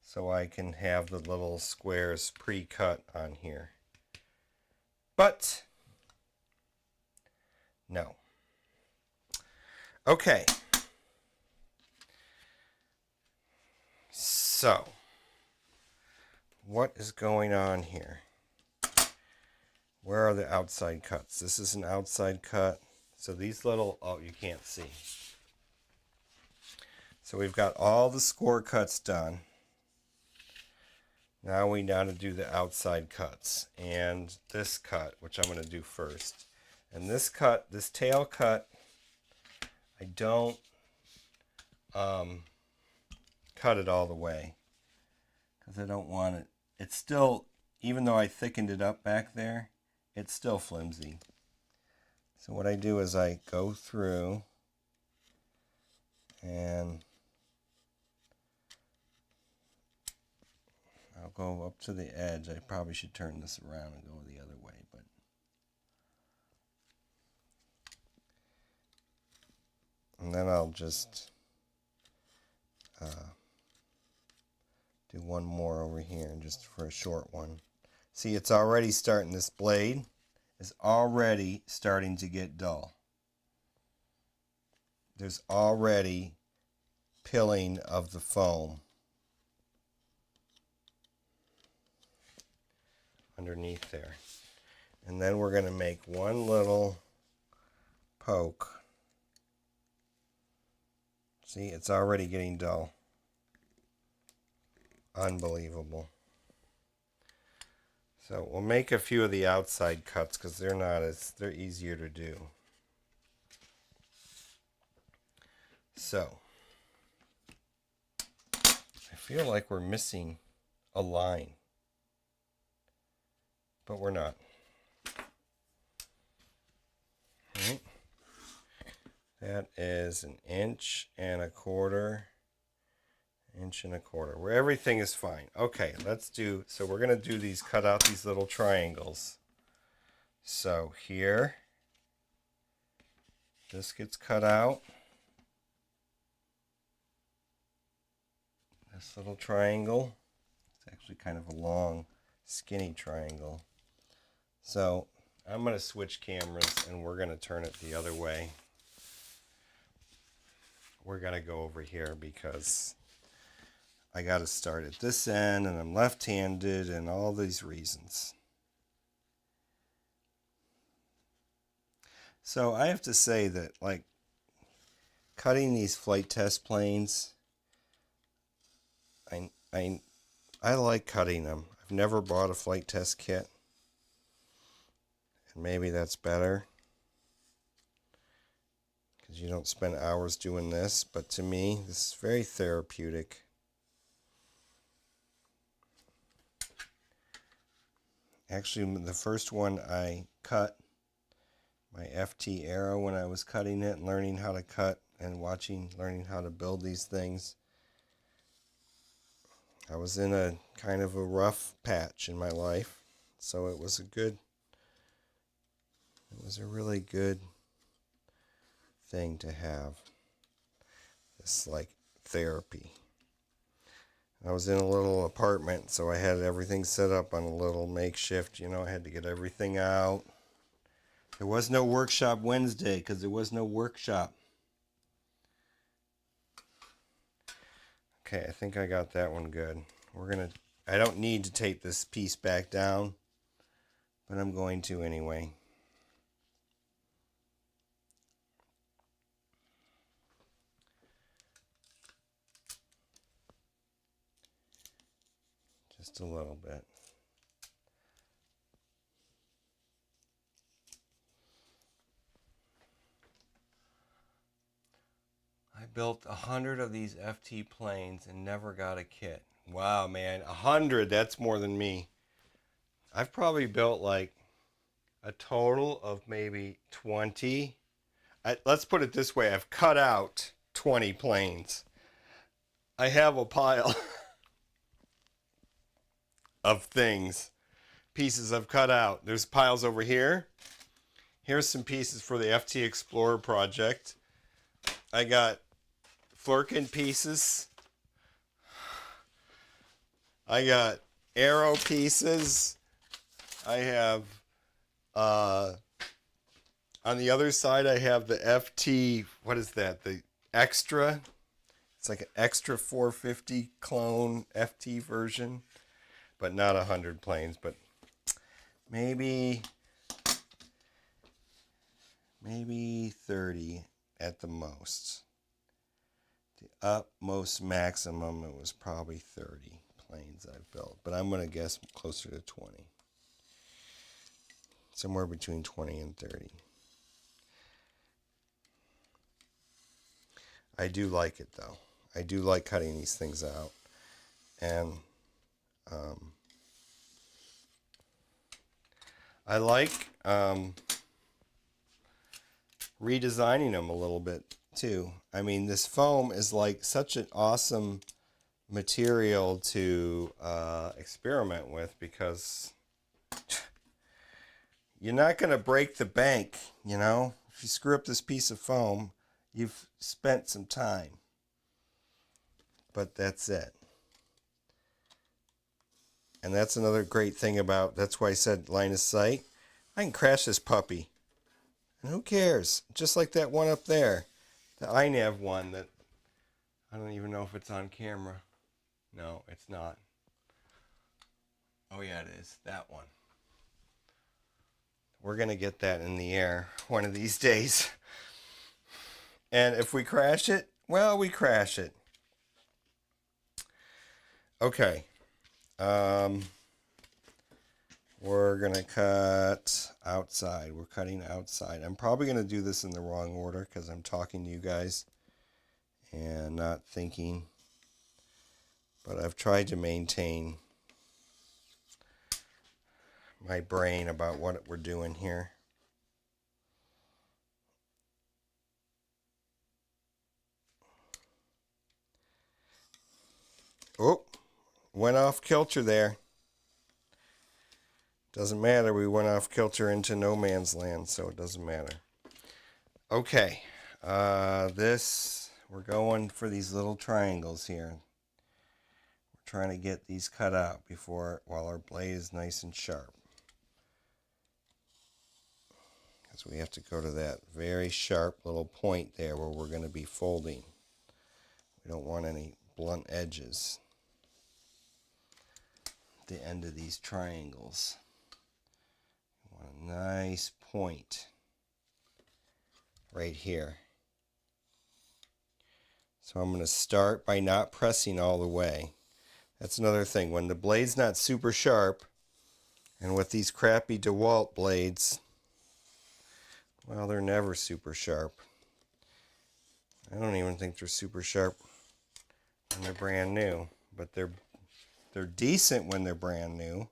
so I can have the little squares pre-cut on here. But no. Okay. So, what is going on here? Where are the outside cuts? This is an outside cut. So these little, oh, you can't see. So we've got all the score cuts done. Now we got to do the outside cuts. And this cut, which I'm going to do first. And this cut, this tail cut, I don't cut it all the way. Because I don't want it. It's still, even though I thickened it up back there, it's still flimsy. So what I do is I go through and I'll go up to the edge. I probably should turn this around and go the other way, but and then I'll just do one more over here just for a short one. See, it's already starting, this blade is already starting to get dull. There's already pilling of the foam underneath there. And then we're going to make one little poke. See, it's already getting dull. Unbelievable. So we'll make a few of the outside cuts because they're easier to do. So I feel like we're missing a line, but we're not. Right. That is 1.25 inches. 1.25 inches, where everything is fine. Okay, let's do, so we're going to do these, cut out these little triangles. So here, this gets cut out. This little triangle, it's actually kind of a long, skinny triangle. So I'm going to switch cameras and we're going to turn it the other way. We're going to go over here because I got to start at this end and I'm left-handed and all these reasons. So I have to say that, like, cutting these flight test planes, I like cutting them. I've never bought a flight test kit. And maybe that's better, because you don't spend hours doing this. But to me, this is very therapeutic. Actually, the first one I cut, my FT Arrow, when I was cutting it and learning how to cut and learning how to build these things, I was in a kind of a rough patch in my life. So it was a really good thing to have. This, like, therapy. I was in a little apartment, so I had everything set up on a little makeshift, you know, I had to get everything out. There was no workshop Wednesday because there was no workshop. Okay, I think I got that one good. I don't need to take this piece back down, but I'm going to anyway. Just a little bit. I built 100 of these FT planes and never got a kit. Wow, man, 100, that's more than me. I've probably built like a total of maybe 20. Let's put it this way, I've cut out 20 planes. I have a pile of pieces I've cut out. There's piles over here. Here's some pieces for the FT Explorer project. I got Flurkin pieces. I got arrow pieces. I have, on the other side, I have the FT, what is that? The extra. It's like an extra 450 clone FT version, but not 100 planes, but maybe 30 at the most. The utmost maximum, it was probably 30 planes I've built, but I'm going to guess closer to 20. Somewhere between 20 and 30. I do like it, though. I do like cutting these things out. And I like redesigning them a little bit, too. I mean, this foam is like such an awesome material to experiment with, because you're not going to break the bank, you know? If you screw up this piece of foam, you've spent some time. But that's it. And that's another great thing about, that's why I said line of sight. I can crash this puppy. And who cares? Just like that one up there. The iNav one that, I don't even know if it's on camera. No, it's not. Oh yeah, it is. That one. We're going to get that in the air one of these days. And if we crash it, well, we crash it. Okay. We're going to cut outside. We're cutting outside. I'm probably going to do this in the wrong order because I'm talking to you guys and not thinking. But I've tried to maintain my brain about what we're doing here. Oh, went off kilter there. Doesn't matter. We went off kilter into no man's land, so it doesn't matter. Okay. We're going for these little triangles here. We're trying to get these cut out while our blade is nice and sharp. Because we have to go to that very sharp little point there where we're going to be folding. We don't want any blunt edges at the end of these triangles. We want a nice point right here. So I'm going to start by not pressing all the way. That's another thing. When the blade's not super sharp, and with these crappy DeWalt blades, well, they're never super sharp. I don't even think they're super sharp when they're brand new, but they're decent when they're brand new.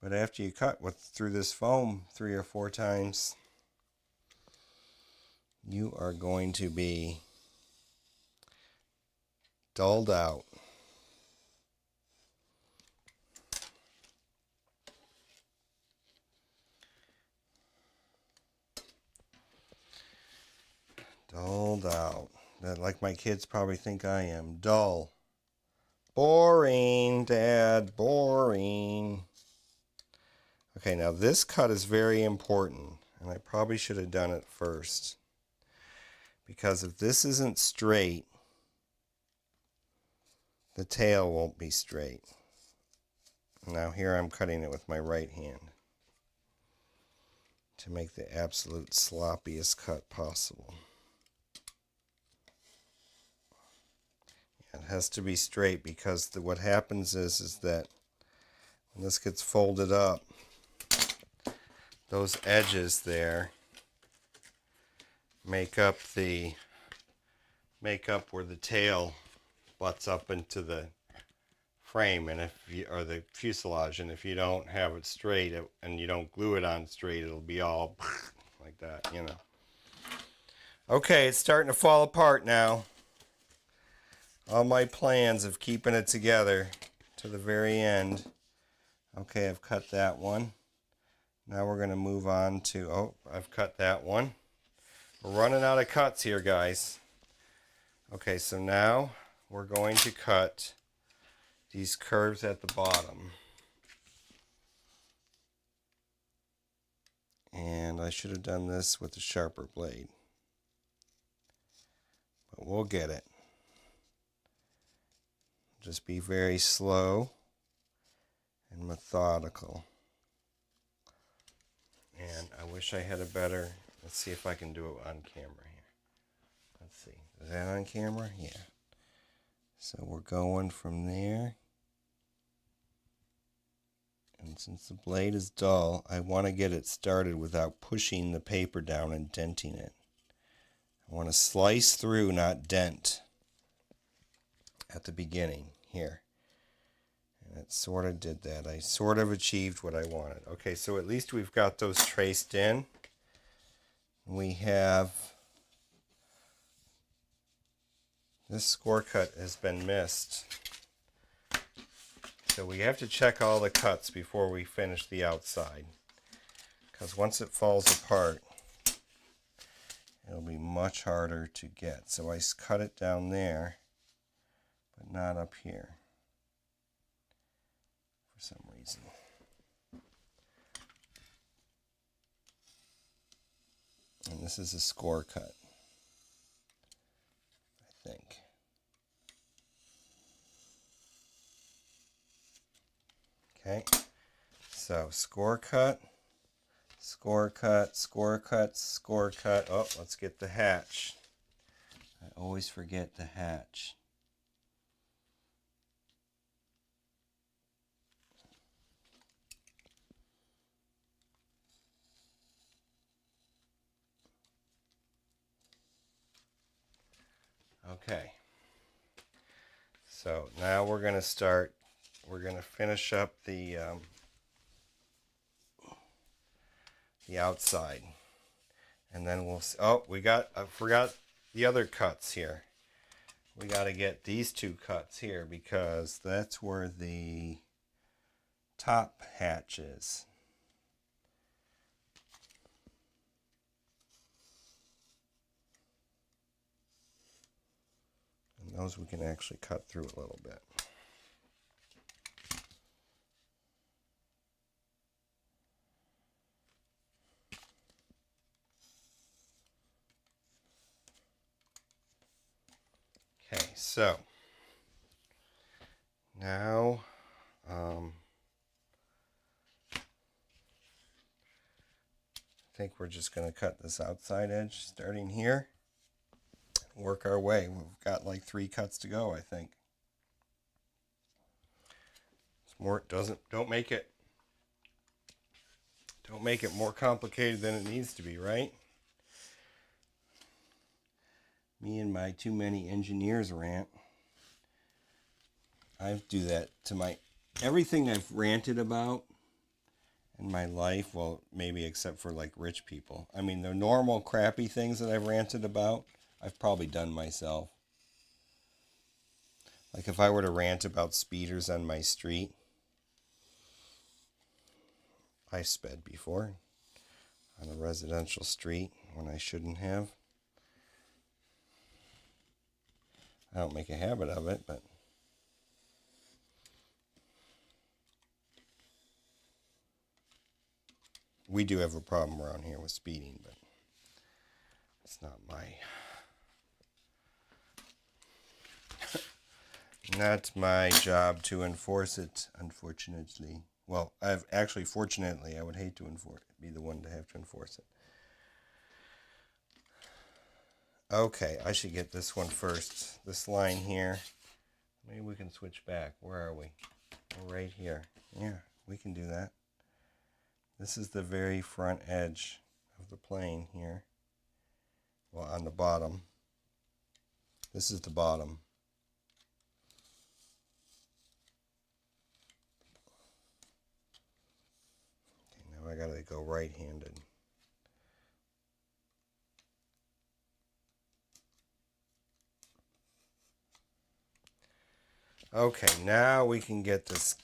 But after you cut through this foam 3 or 4 times, you are going to be dulled out. Dulled out. Like my kids probably think I am. Dull. Boring, Dad. Boring. Okay, now this cut is very important, and I probably should have done it first. Because if this isn't straight, the tail won't be straight. Now here I'm cutting it with my right hand to make the absolute sloppiest cut possible. It has to be straight because what happens is that when this gets folded up, those edges there make up where the tail butts up into the frame, and or the fuselage, and if you don't have it straight and you don't glue it on straight, it'll be all like that, you know. Okay, it's starting to fall apart now. All my plans of keeping it together to the very end. Okay, I've cut that one. Now we're going to move on to, oh, I've cut that one. We're running out of cuts here, guys. Okay, so now we're going to cut these curves at the bottom. And I should have done this with a sharper blade. But we'll get it. Just be very slow and methodical. And I wish I had a better, let's see if I can do it on camera here. Let's see, is that on camera? Yeah. So we're going from there. And since the blade is dull, I want to get it started without pushing the paper down and denting it. I want to slice through, not dent at the beginning here. And it sort of did that. I sort of achieved what I wanted. Okay, so at least we've got those traced in. We have, this score cut has been missed. So we have to check all the cuts before we finish the outside. Because once it falls apart, it'll be much harder to get. So I cut it down there, but not up here for some reason. And this is a score cut, I think. Okay, so score cut, score cut, score cut, score cut. Oh, let's get the hatch. I always forget the hatch. Okay, so now we're going to finish up the outside, and then we'll, oh, I forgot the other cuts here. we got to get these two cuts here because that's where the top hatch is. And those we can actually cut through a little bit. Okay, so now I think we're just going to cut this outside edge starting here. Work our way. We've got like 3 cuts to go, I think. It's more, don't make it more complicated than it needs to be, right? Me and my too many engineers rant. I do that to everything I've ranted about in my life, well, maybe except for like rich people. I mean, the normal crappy things that I've ranted about, I've probably done myself. Like if I were to rant about speeders on my street, I sped before on a residential street when I shouldn't have. I don't make a habit of it, but we do have a problem around here with speeding, but it's not my job to enforce it, unfortunately. Well, fortunately, I would hate to be the one to have to enforce it. Okay, I should get this one first. This line here. Maybe we can switch back. Where are we? We're right here. Yeah, we can do that. This is the very front edge of the plane here. Well, on the bottom. This is the bottom. Okay, now I gotta go right-handed. Okay, now we can get this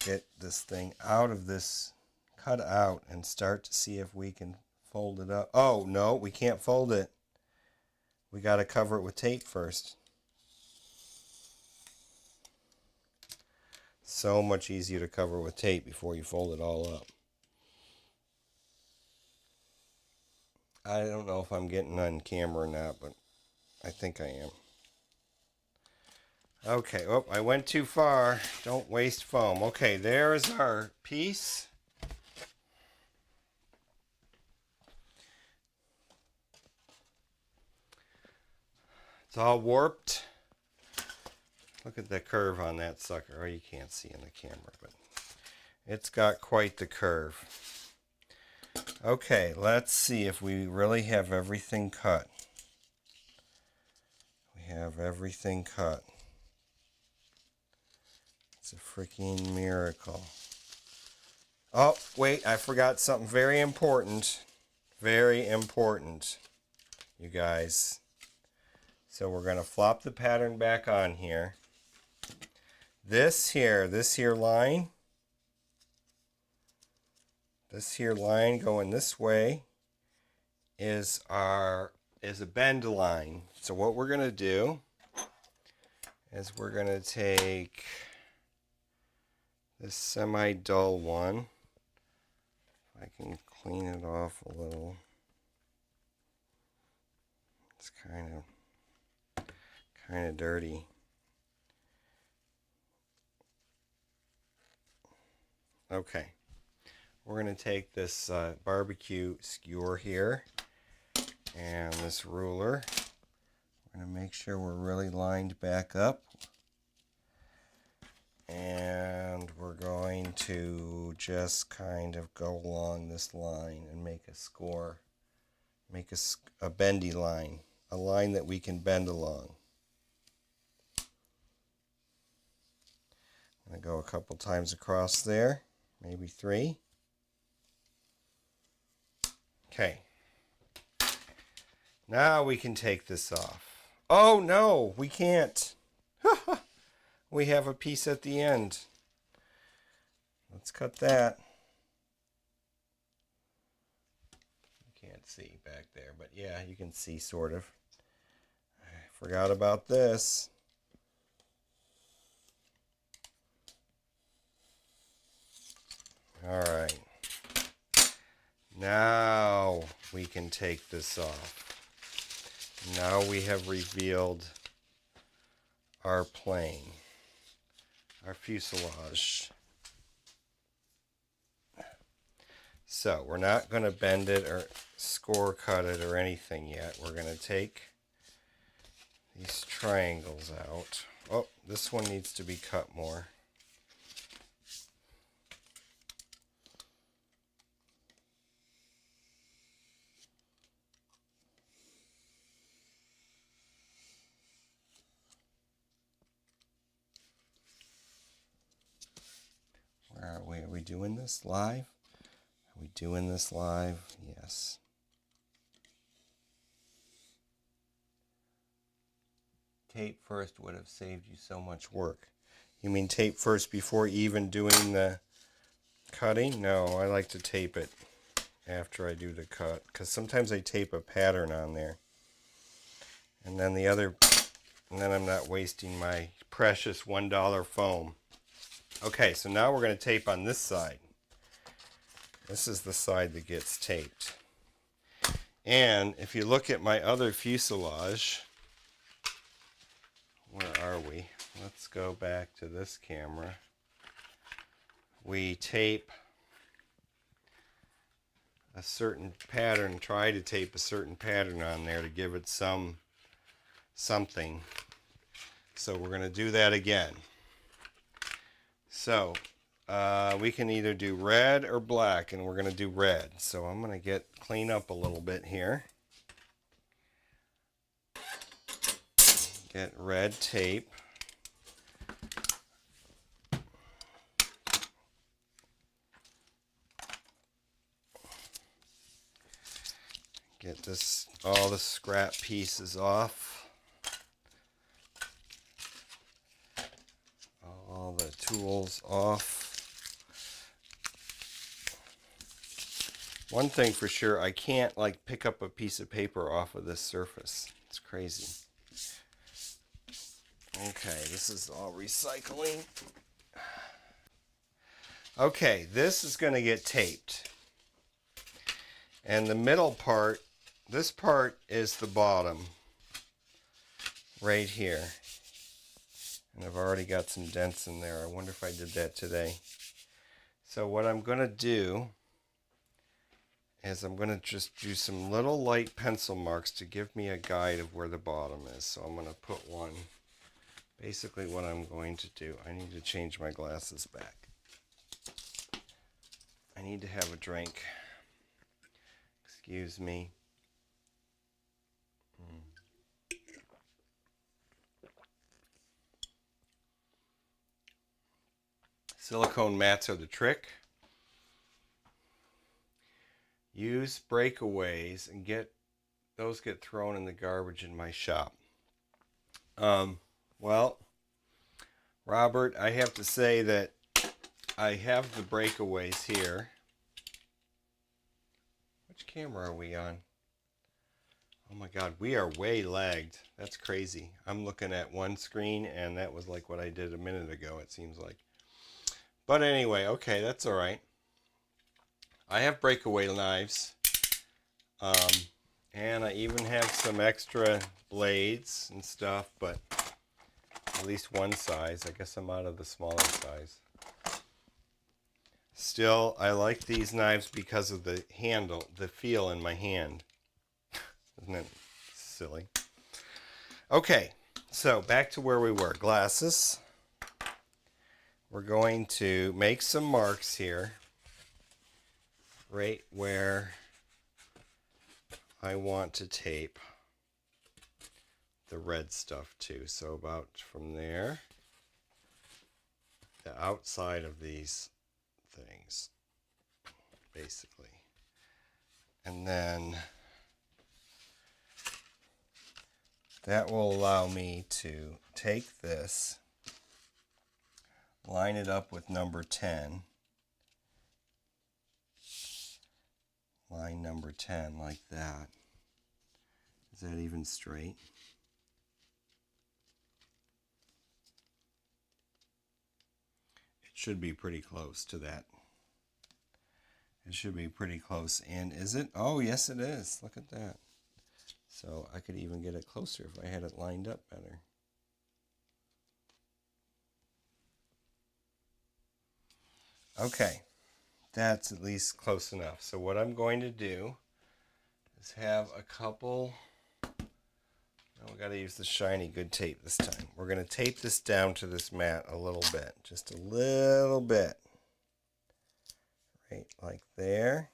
thing out of this, cut out, and start to see if we can fold it up. Oh, no, we can't fold it. We got to cover it with tape first. So much easier to cover with tape before you fold it all up. I don't know if I'm getting on camera or not, but I think I am. Okay, oh, I went too far. Don't waste foam. Okay, there's our piece. It's all warped. Look at the curve on that sucker. Oh, you can't see in the camera, but it's got quite the curve. Okay, let's see if we really have everything cut. We have everything cut. It's a freaking miracle. Oh, wait, I forgot something very important. Very important, you guys. So we're going to flop the pattern back on here. This here line going this way is a bend line. So what we're going to do is we're going to take this semi-dull one. If I can clean it off a little. It's kind of dirty. Okay. We're going to take this barbecue skewer here and this ruler. We're going to make sure we're really lined back up. And we're going to just kind of go along this line and make a score. Make a bendy line. A line that we can bend along. I'm going to go a couple times across there. Maybe 3. Okay. Now we can take this off. Oh no, we can't. we have a piece at the end. Let's cut that. You can't see back there, but yeah, you can see sort of. I forgot about this. All right. Now we can take this off. Now we have revealed our plane, our fuselage. So we're not going to bend it or score cut it or anything yet. We're going to take these triangles out. Oh, this one needs to be cut more. Where are we? Are we doing this live? Are we doing this live? Yes. Tape first would have saved you so much work. You mean tape first before even doing the cutting? No, I like to tape it after I do the cut, because sometimes I tape a pattern on there. And then I'm not wasting my precious $1 foam. Okay, so now we're going to tape on this side. This is the side that gets taped. And if you look at my other fuselage, where are we? Let's go back to this camera. We tape a certain pattern, try to tape a certain pattern on there to give it something. So we're going to do that again. So we can either do red or black, and we're going to do red. So I'm going to clean up a little bit here. Get red tape. Get all the scrap pieces off. All the tools off. One thing for sure, I can't pick up a piece of paper off of this surface. It's crazy. Okay, this is all recycling. Okay, this is going to get taped. And the middle part, this part is the bottom. Right here. And I've already got some dents in there. I wonder if I did that today. So what I'm going to do is I'm going to just do some little light pencil marks to give me a guide of where the bottom is. So I'm going to put one. Basically what I'm going to do, I need to change my glasses back. I need to have a drink. Excuse me. Silicone mats are the trick. Use breakaways and those get thrown in the garbage in my shop. Well, Robert, I have to say that I have the breakaways here. Which camera are we on? Oh my God, we are way lagged. That's crazy. I'm looking at one screen and that was like what I did a minute ago, it seems like. But anyway, okay, that's all right. I have breakaway knives. And I even have some extra blades and stuff, but at least one size. I guess I'm out of the smaller size. Still, I like these knives because of the handle, the feel in my hand. Isn't it silly? Okay, so back to where we were. Glasses. We're going to make some marks here, right where I want to tape the red stuff to. So about from there, the outside of these things, basically. And then that will allow me to take this line it up with number 10. Line number 10 like that. Is that even straight? It should be pretty close to that. It should be pretty close. And is it? Oh, yes it is. Look at that. So I could even get it closer if I had it lined up better. Okay, that's at least close enough. So what I'm going to do is have a couple, we got to use the shiny good tape this time. We're going to tape this down to this mat a little bit, just a little bit. Right like there.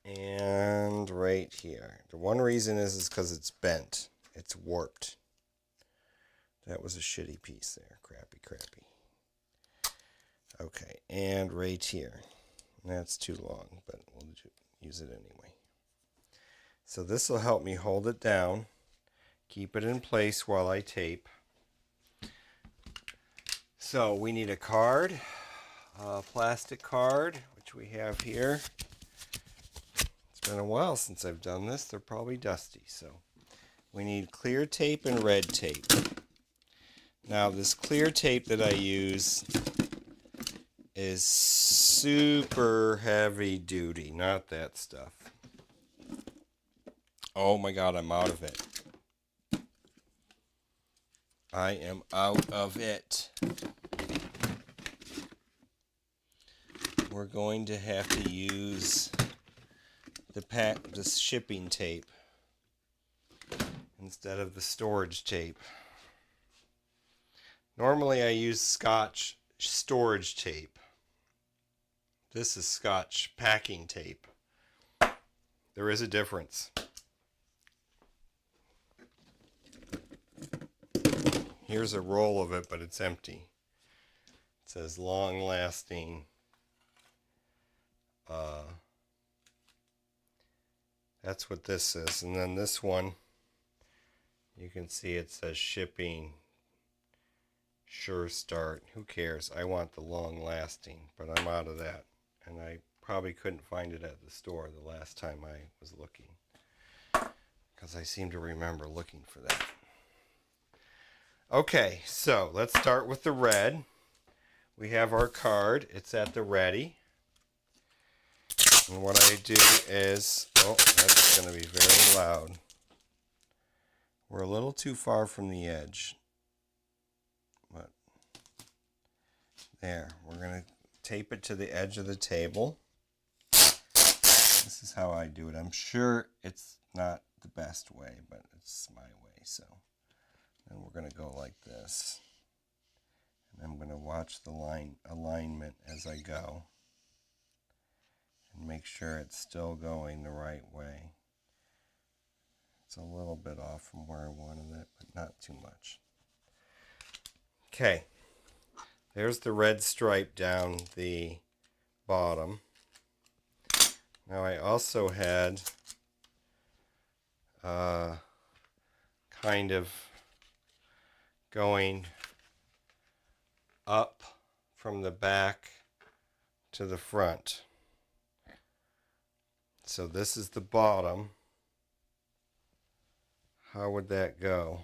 And right here. The one reason is because it's bent. It's warped. That was a shitty piece there. Crappy. Okay, and right here. That's too long, but we'll use it anyway. So this will help me hold it down, keep it in place while I tape. So we need a card, a plastic card, which we have here. It's been a while since I've done this. They're probably dusty. So we need clear tape and red tape. Now this clear tape that I use is super heavy duty, not that stuff. Oh my God, I'm out of it. I am out of it. We're going to have to use the shipping tape instead of the storage tape. Normally I use Scotch storage tape. This is Scotch packing tape. There is a difference. Here's a roll of it, but it's empty. It says long lasting. That's what this is. And then this one, you can see it says shipping. Sure start. Who cares? I want the long lasting, but I'm out of that. And I probably couldn't find it at the store the last time I was looking, because I seem to remember looking for that. Okay, so let's start with the red. We have our card. It's at the ready. And what I do is, oh, that's going to be very loud. We're a little too far from the edge. But there, we're going to tape it to the edge of the table. This is how I do it. I'm sure it's not the best way, but it's my way. So then we're going to go like this. And I'm going to watch the alignment as I go. And make sure it's still going the right way. It's a little bit off from where I wanted it, but not too much. Okay, there's the red stripe down the bottom. Now I also had kind of going up from the back to the front. So this is the bottom. How would that go?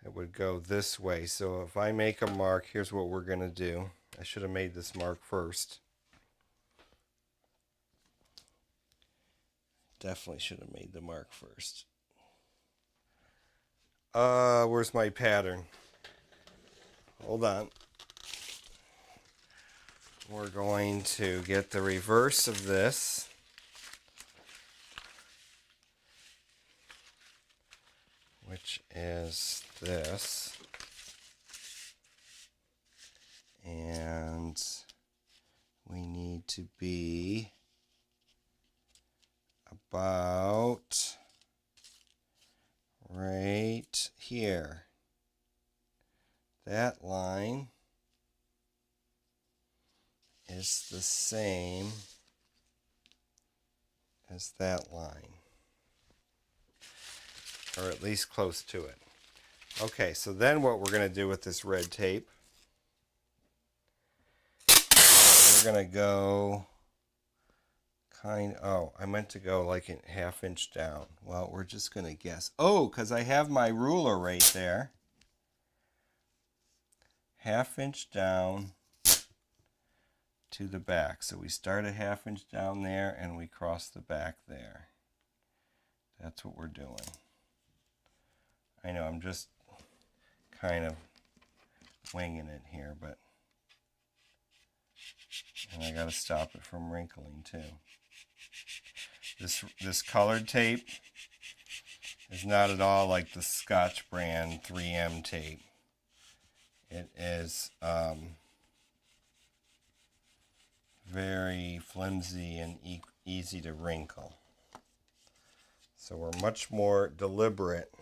It would go this way. So if I make a mark, here's what we're going to do. I should have made this mark first. Definitely should have made the mark first. Where's my pattern? Hold on. We're going to get the reverse of this. Which is this. And we need to be about right here. That line is the same as that line, or at least close to it. Okay, so then what we're going to do with this red tape, we're going to go I meant to go like a ½ inch down. Well, we're just going to guess. Oh, because I have my ruler right there. ½ inch down to the back. So we start a ½ inch down there and we cross the back there. That's what we're doing. I know I'm just kind of winging it here, but and I got to stop it from wrinkling too. This colored tape is not at all like the Scotch brand 3M tape. It is very flimsy and easy to wrinkle. So we're much more deliberate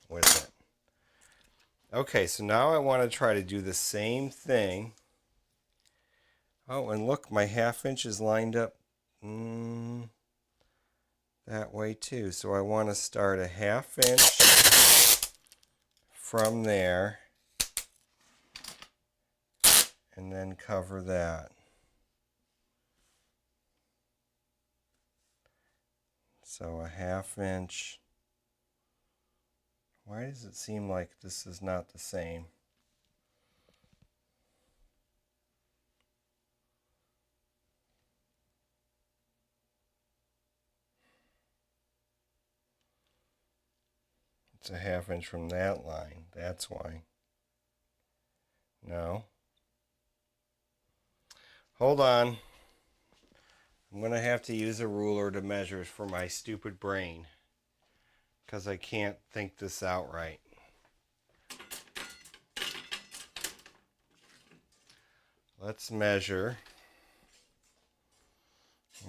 with it. Okay, so now I want to try to do the same thing. Oh, and look, my ½ inch is lined up that way too. So I want to start a ½ inch from there and then cover that. So a ½ inch. Why does it seem like this is not the same? It's a ½ inch from that line. That's why. No. Hold on. I'm going to have to use a ruler to measure for my stupid brain, because I can't think this out right. Let's measure.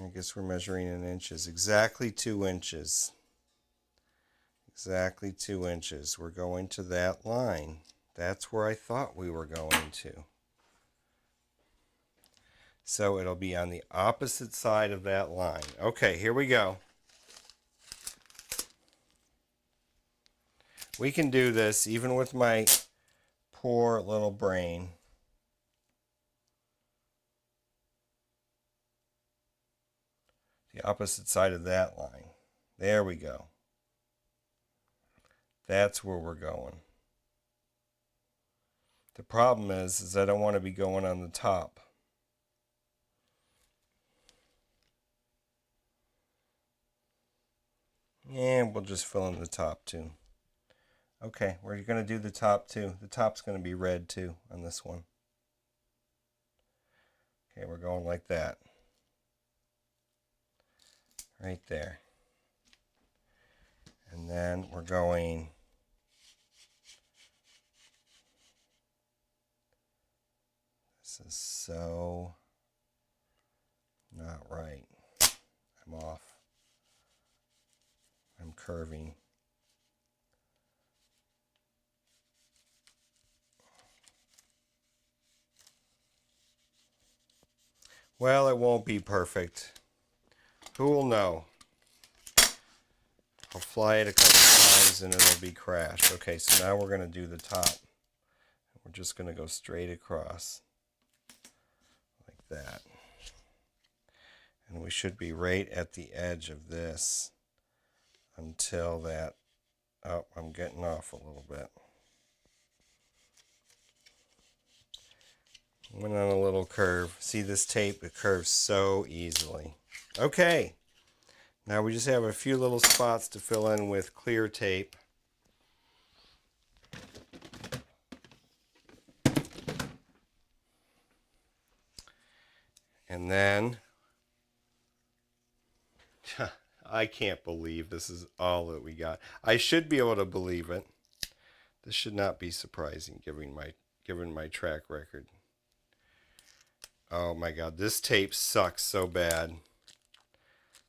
I guess we're measuring in inches. Exactly 2 inches. Exactly 2 inches. We're going to that line. That's where I thought we were going to. So it'll be on the opposite side of that line. Okay, here we go. We can do this even with my poor little brain. The opposite side of that line. There we go. That's where we're going. The problem is I don't want to be going on the top. And we'll just fill in the top too. Okay, we're going to do the top too. The top's going to be red too on this one. Okay, we're going like that. Right there. And then we're going this is so not right. I'm off. I'm curving. Well, it won't be perfect. Who will know? I'll fly it a couple times and it'll be crashed. Okay, so now we're going to do the top. We're just going to go straight across like that. And we should be right at the edge of this until that. Oh, I'm getting off a little bit. Went on a little curve. See this tape? It curves so easily. Okay. Now we just have a few little spots to fill in with clear tape. And then, I can't believe this is all that we got. I should be able to believe it. This should not be surprising given my track record. Oh my God, this tape sucks so bad.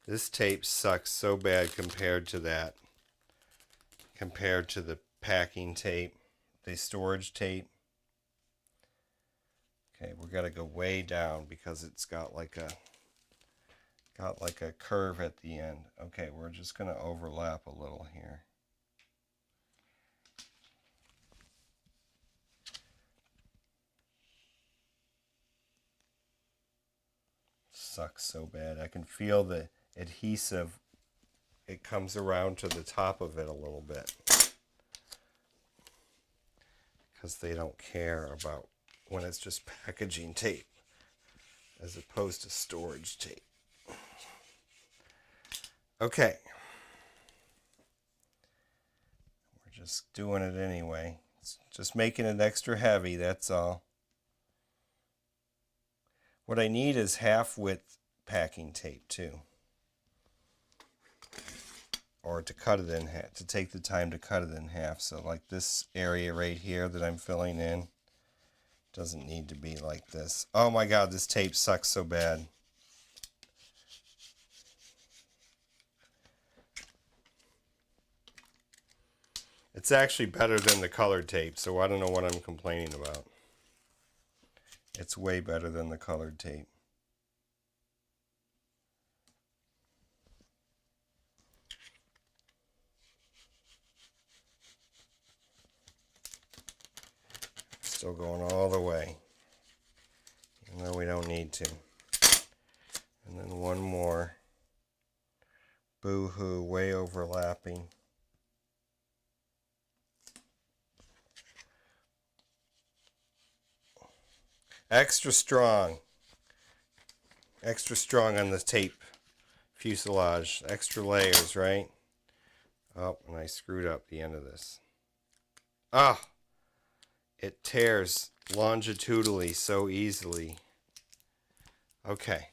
This tape sucks so bad compared to that. Compared to the packing tape, the storage tape. Okay, we're gonna go way down because it's got like a got like a curve at the end. Okay, we're just going to overlap a little here. Sucks so bad. I can feel the adhesive. It comes around to the top of it a little bit. Because they don't care about when it's just packaging tape as opposed to storage tape. Okay. We're just doing it anyway. It's just making it extra heavy, that's all. What I need is half width packing tape too. Or to cut it in half, to take the time to cut it in half. So like this area right here that I'm filling in doesn't need to be like this. Oh my God, this tape sucks so bad. It's actually better than the colored tape, so I don't know what I'm complaining about. It's way better than the colored tape. Still going all the way, even though we don't need to. And then one more. Boo-hoo, way overlapping. Extra strong on the tape fuselage. Extra layers, right? Oh, and I screwed up the end of this. Ah! It tears longitudinally so easily. Okay.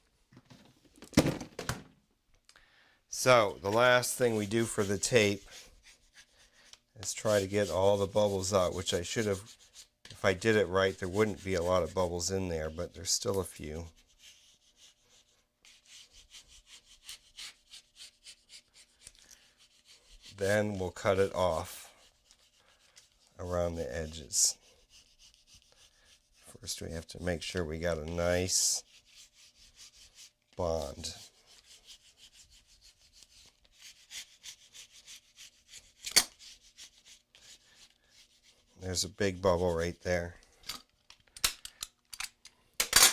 So, the last thing we do for the tape is try to get all the bubbles out, which I should have. If I did it right, there wouldn't be a lot of bubbles in there, but there's still a few. Then we'll cut it off around the edges. First we have to make sure we got a nice bond. There's a big bubble right there.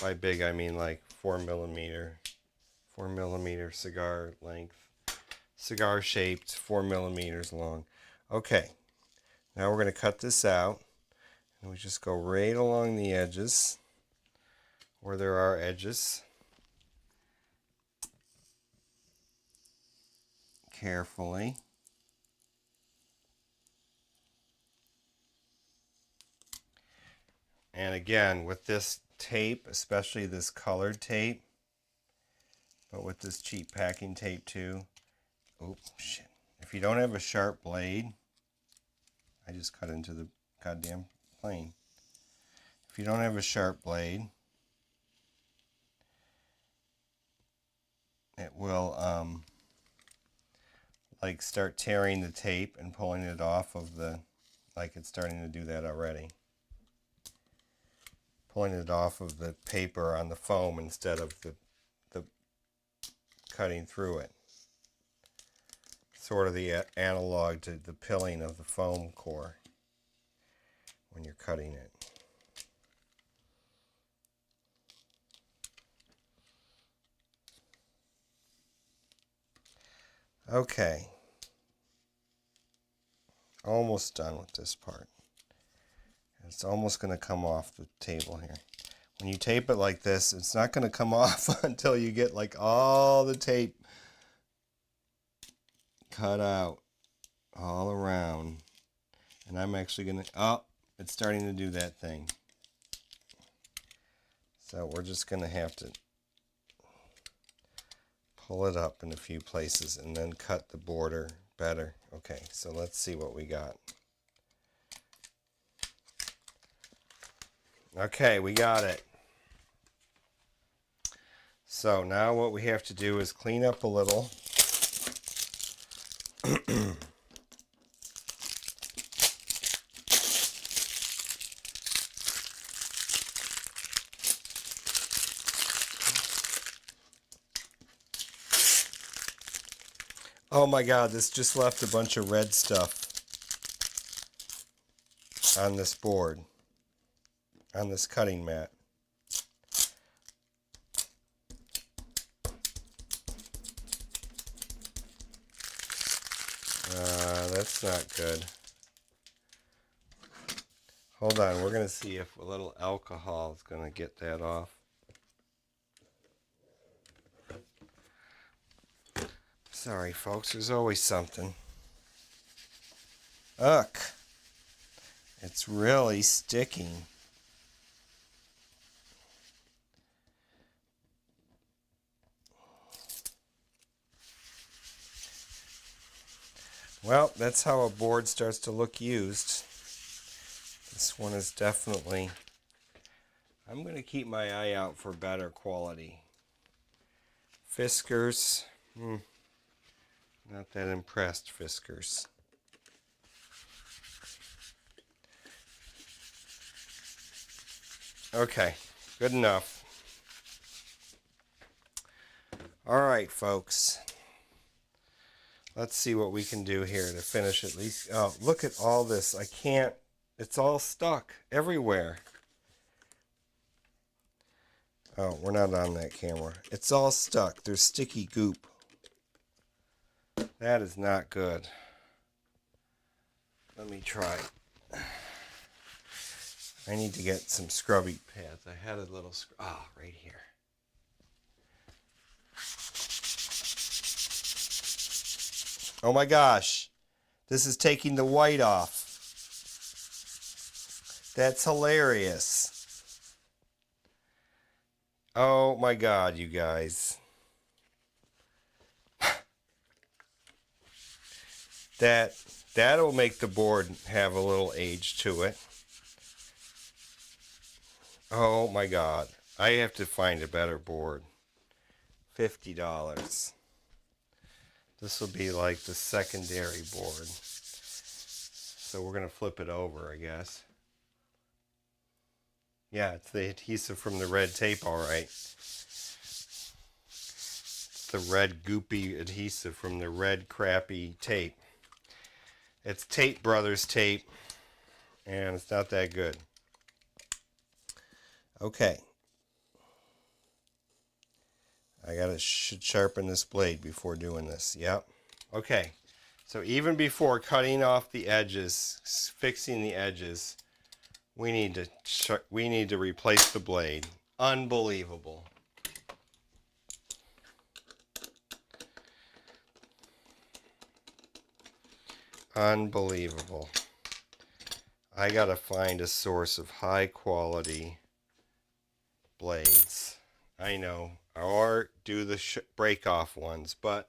By big, I mean like 4 millimeter cigar length. Cigar shaped, 4 millimeters long. Okay, now we're going to cut this out. And we just go right along the edges, where there are edges. Carefully. And again, with this tape, especially this colored tape, but with this cheap packing tape too. Oh, shit. If you don't have a sharp blade, I just cut into the goddamn plane. If you don't have a sharp blade, it will like start tearing the tape and pulling it off of the, like it's starting to do that already. Pulling it off of the paper on the foam instead of the cutting through it. Sort of the analog to the pilling of the foam core when you're cutting it. Okay. Almost done with this part. It's almost going to come off the table here. When you tape it like this, it's not going to come off until you get like all the tape cut out all around. And I'm actually going to, oh, it's starting to do that thing. So we're just going to have to pull it up in a few places and then cut the border better. Okay, so let's see what we got. Okay, we got it. So now what we have to do is clean up a little. Oh my god, this just left a bunch of red stuff on this board, on this cutting mat. That's not good. Hold on, we're going to see if a little alcohol is going to get that off. Sorry, folks, there's always something. Ugh. It's really sticking. Well, that's how a board starts to look used. This one is definitely... I'm going to keep my eye out for better quality. Fiskars. Not that impressed, Fiskars. Okay, good enough. All right, folks. Let's see what we can do here to finish at least. Oh, look at all this. I can't. It's all stuck everywhere. Oh, we're not on that camera. It's all stuck. There's sticky goop. That is not good. Let me try. I need to get some scrubby pads. I had a little right here. Oh my gosh. This is taking the white off. That's hilarious. Oh my god, you guys. That'll make the board have a little age to it. Oh my god. I have to find a better board. $50. This will be like the secondary board. So we're going to flip it over, I guess. Yeah, it's the adhesive from the red tape, all right. It's the red goopy adhesive from the red crappy tape. It's Tate Brothers tape, and it's not that good. Okay. Should sharpen this blade before doing this. Yep. Okay. So even before cutting off the edges, fixing the edges, we need to replace the blade. Unbelievable. Unbelievable. I gotta find a source of high quality blades. I know. Or do the break off ones, but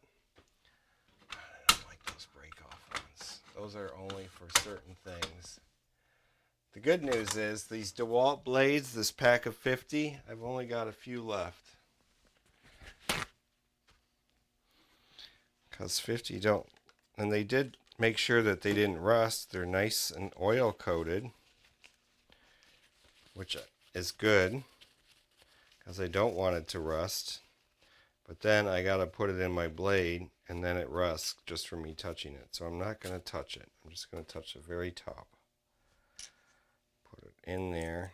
I don't like those break off ones. Those are only for certain things. The good news is these DeWalt blades, this pack of 50, I've only got a few left. Because 50 don't, and they did make sure that they didn't rust. They're nice and oil coated, which is good because I don't want it to rust. But then I gotta put it in my blade and then it rusts just from me touching it. So I'm not gonna touch it. I'm just gonna touch the very top. Put it in there.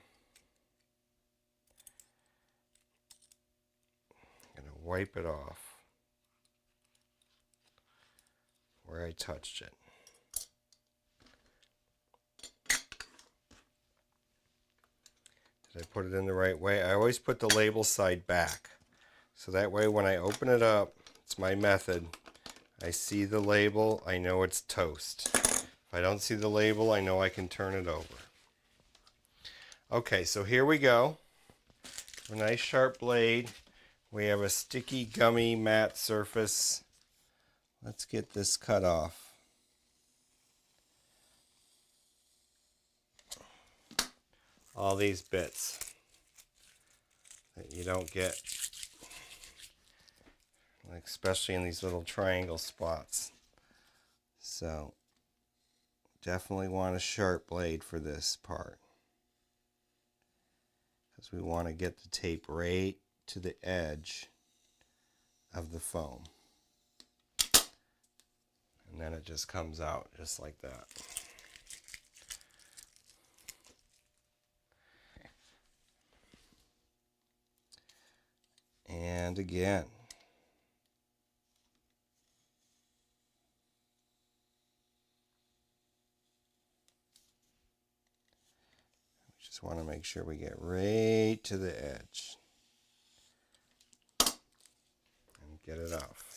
I'm gonna wipe it off where I touched it. Did I put it in the right way? I always put the label side back. So that way when I open it up, it's my method. I see the label, I know it's toast. If I don't see the label, I know I can turn it over. Okay, so here we go. A nice sharp blade. We have a sticky, gummy, matte surface. Let's get this cut off. All these bits that you don't get, like especially in these little triangle spots. So definitely want a sharp blade for this part, because we want to get the tape right to the edge of the foam. And then it just comes out just like that. And again. We just want to make sure we get right to the edge. And get it off.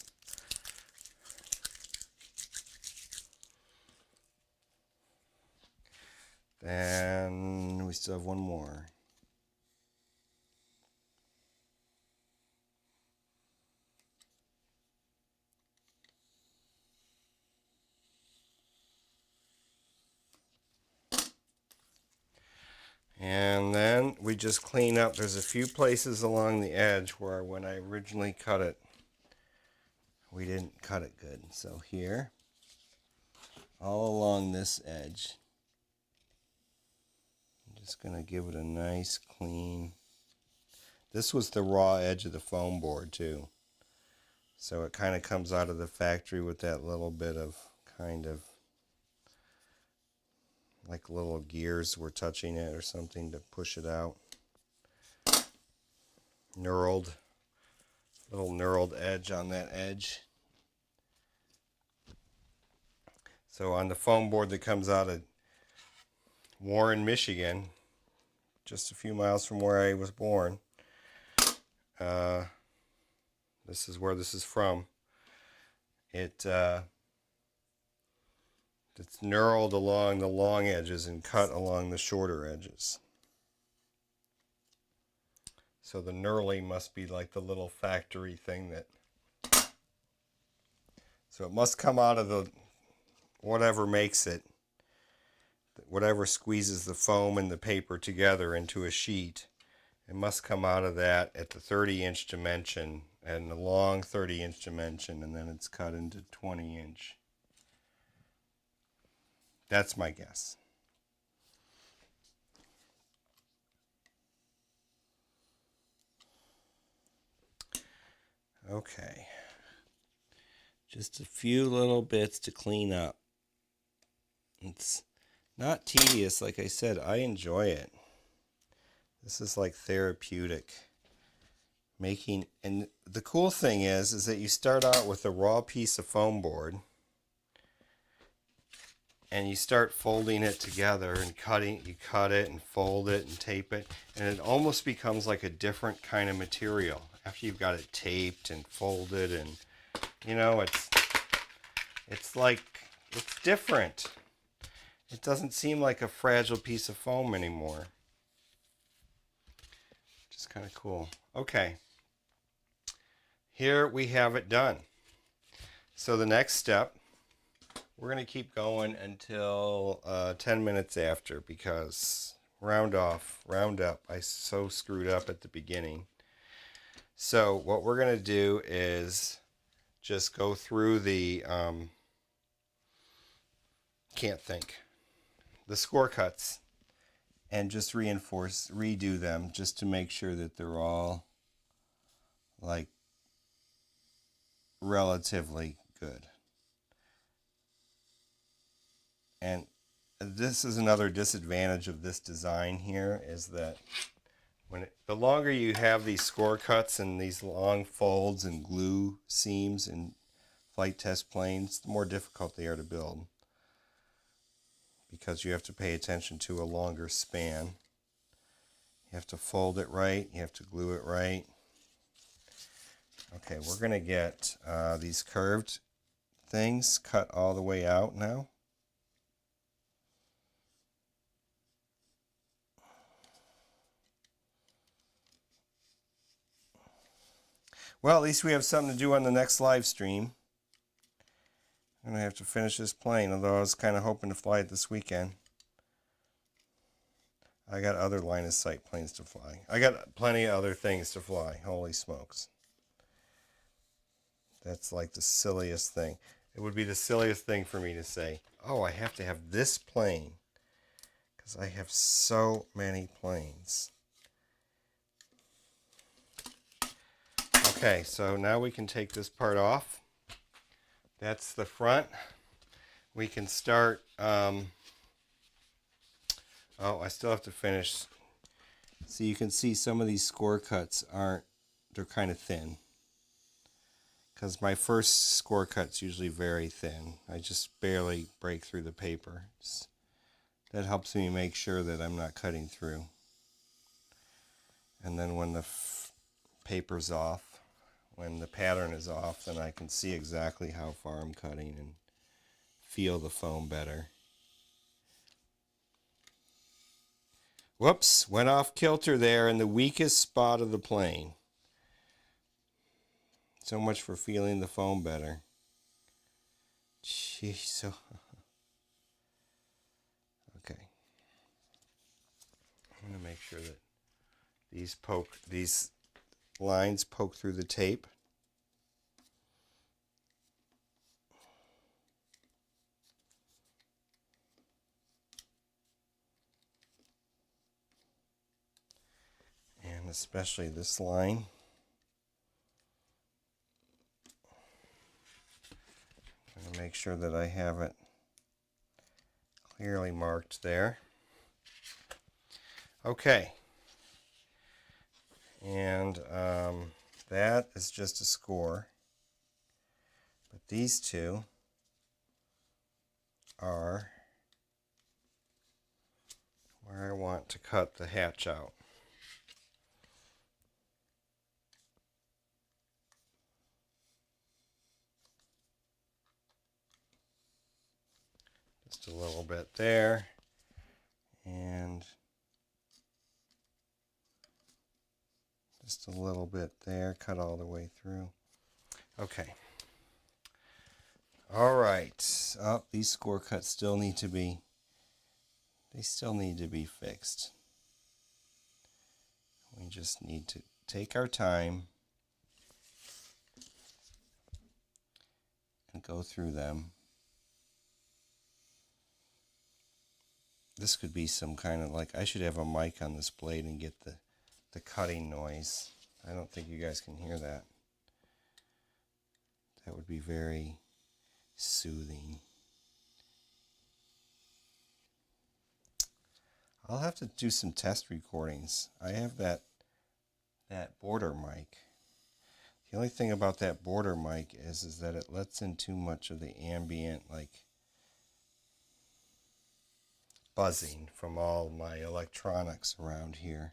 Then we still have one more. And then we just clean up. There's a few places along the edge where when I originally cut it, we didn't cut it good. So here, all along this edge, I'm just going to give it a nice clean. This was the raw edge of the foam board too. So it kind of comes out of the factory with that little bit of kind of like little gears were touching it or something to push it out. Knurled, little knurled edge on that edge. So on the foam board that comes out of Warren, Michigan, just a few miles from where I was born, this is where this is from. It's knurled along the long edges and cut along the shorter edges. So the knurling must be like the little factory thing that... So it must come out of the... whatever makes it. Whatever squeezes the foam and the paper together into a sheet. It must come out of that at the 30-inch dimension and the long 30-inch dimension, and then it's cut into 20-inch. That's my guess. Okay. Just a few little bits to clean up. It's not tedious, like I said. I enjoy it. This is like therapeutic. And the cool thing is that you start out with a raw piece of foam board, and you start folding it together and cutting. You cut it and fold it and tape it, and it almost becomes like a different kind of material after you've got it taped and folded, and it's like it's different. It doesn't seem like a fragile piece of foam anymore. Just kind of cool. Okay. Here we have it done. So the next step, we're going to keep going until 10 minutes after, because round up, I so screwed up at the beginning. So what we're going to do is just go through the, the score cuts and just redo them just to make sure that they're all like relatively good. And this is another disadvantage of this design here, is that the longer you have these score cuts and these long folds and glue seams in flight test planes, the more difficult they are to build, because you have to pay attention to a longer span. You have to fold it right, you have to glue it right. Okay, we're going to get these curved things cut all the way out now. Well, at least we have something to do on the next live stream. I'm going to have to finish this plane, although I was kind of hoping to fly it this weekend. I got other line of sight planes to fly. I got plenty of other things to fly. Holy smokes. That's like the silliest thing. It would be the silliest thing for me to say, oh, I have to have this plane, because I have so many planes. Okay, so now we can take this part off. That's the front. we can start. Oh, I still have to finish. So you can see some of these score cuts they're kind of thin. Because my first score cut's usually very thin. I just barely break through the paper. That helps me make sure that I'm not cutting through. And then when the paper's off, when the pattern is off, then I can see exactly how far I'm cutting and feel the foam better. Whoops, went off kilter there in the weakest spot of the plane. So much for feeling the foam better. Jeez. Okay. I'm going to make sure that these lines poke through the tape. And especially this line. I'm going to make sure that I have it clearly marked there. Okay. And that is just a score. But these two are where I want to cut the hatch out. Just a little bit there. And just a little bit there, cut all the way through. Okay. All right. Oh, these score cuts still need to be fixed. We just need to take our time and go through them. This could be some kind of I should have a mic on this blade and get the cutting noise. I don't think you guys can hear that. That would be very soothing. I'll have to do some test recordings. I have that border mic. The only thing about that border mic is that it lets in too much of the ambient buzzing from all my electronics around here.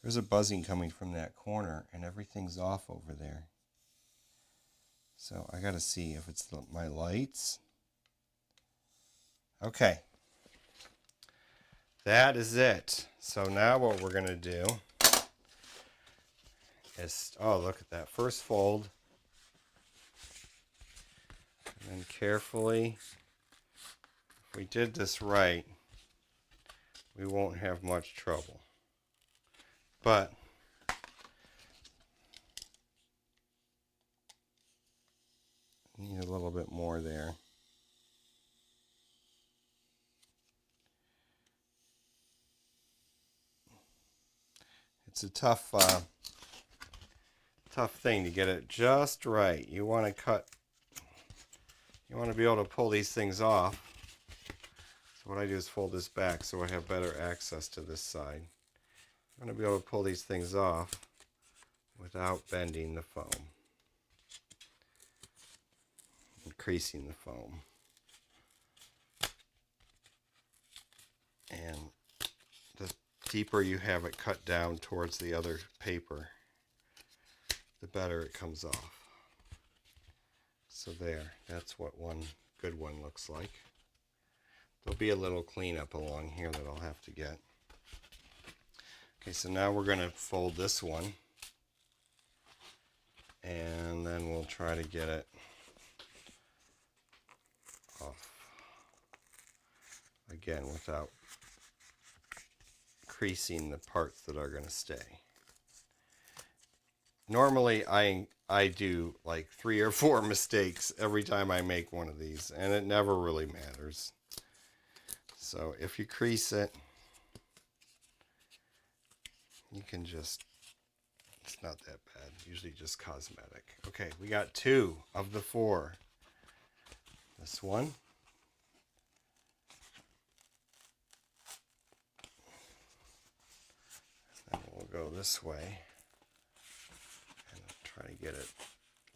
There's a buzzing coming from that corner and everything's off over there. So I gotta see if it's my lights. Okay. That is it. So now what we're gonna do is, oh, look at that first fold. And then carefully, if we did this right, we won't have much trouble. But need a little bit more there. It's a tough thing to get it just right. You want to be able to pull these things off. So what I do is fold this back so I have better access to this side. I'm going to be able to pull these things off without bending the foam, increasing the foam. And the deeper you have it cut down towards the other paper, the better it comes off. So there, that's what one good one looks like. There'll be a little cleanup along here that I'll have to get. Okay, so now we're going to fold this one, and then we'll try to get it off again without creasing the parts that are going to stay. Normally I do like 3 or 4 mistakes every time I make one of these, and it never really matters. So if you crease it, you can just It's not that bad. Usually just cosmetic. Okay, we got 2 of the 4. This one. And we'll go this way and try to get it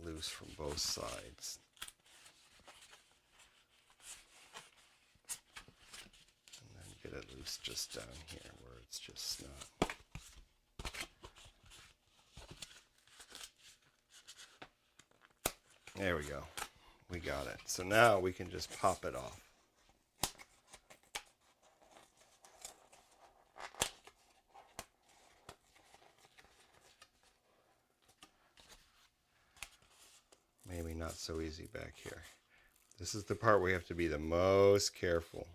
loose from both sides. And then get it loose just down here where it's just snot. There we go. We got it. So now we can just pop it off. Maybe not so easy back here. This is the part where you have to be the most careful.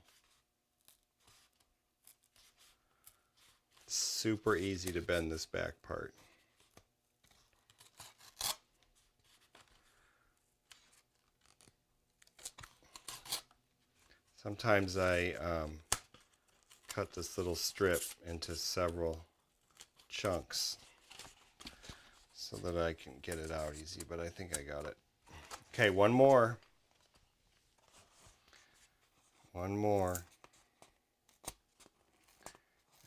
It's super easy to bend this back part. Sometimes I cut this little strip into several chunks so that I can get it out easy, but I think I got it. Okay, one more. One more.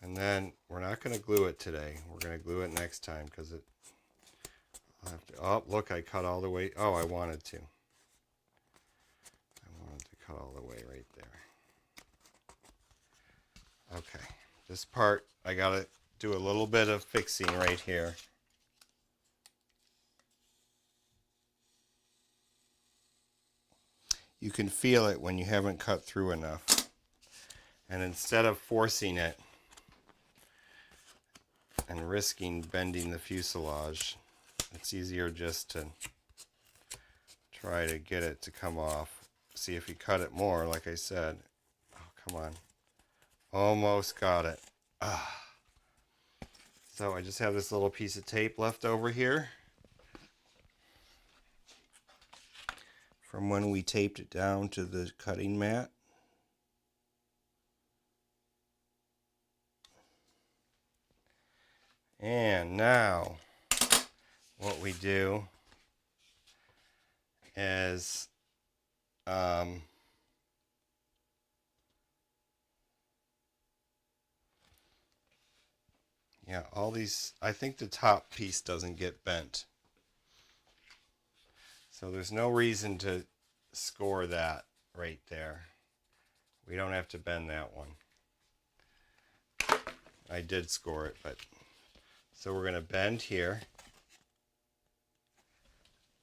And then we're not going to glue it today. We're going to glue it next time because it. I'll have to, oh, look, I cut all the way. Oh, I wanted to. I wanted to cut all the way right there. Okay, this part, I got to do a little bit of fixing right here. You can feel it when you haven't cut through enough. And instead of forcing it and risking bending the fuselage, it's easier just to try to get it to come off. See, if you cut it more, like I said, oh, come on. Almost got it. Ah. So I just have this little piece of tape left over here from when we taped it down to the cutting mat. And now what we do is yeah, all these, I think the top piece doesn't get bent. So there's no reason to score that right there. We don't have to bend that one. I did score it, but so we're going to bend here.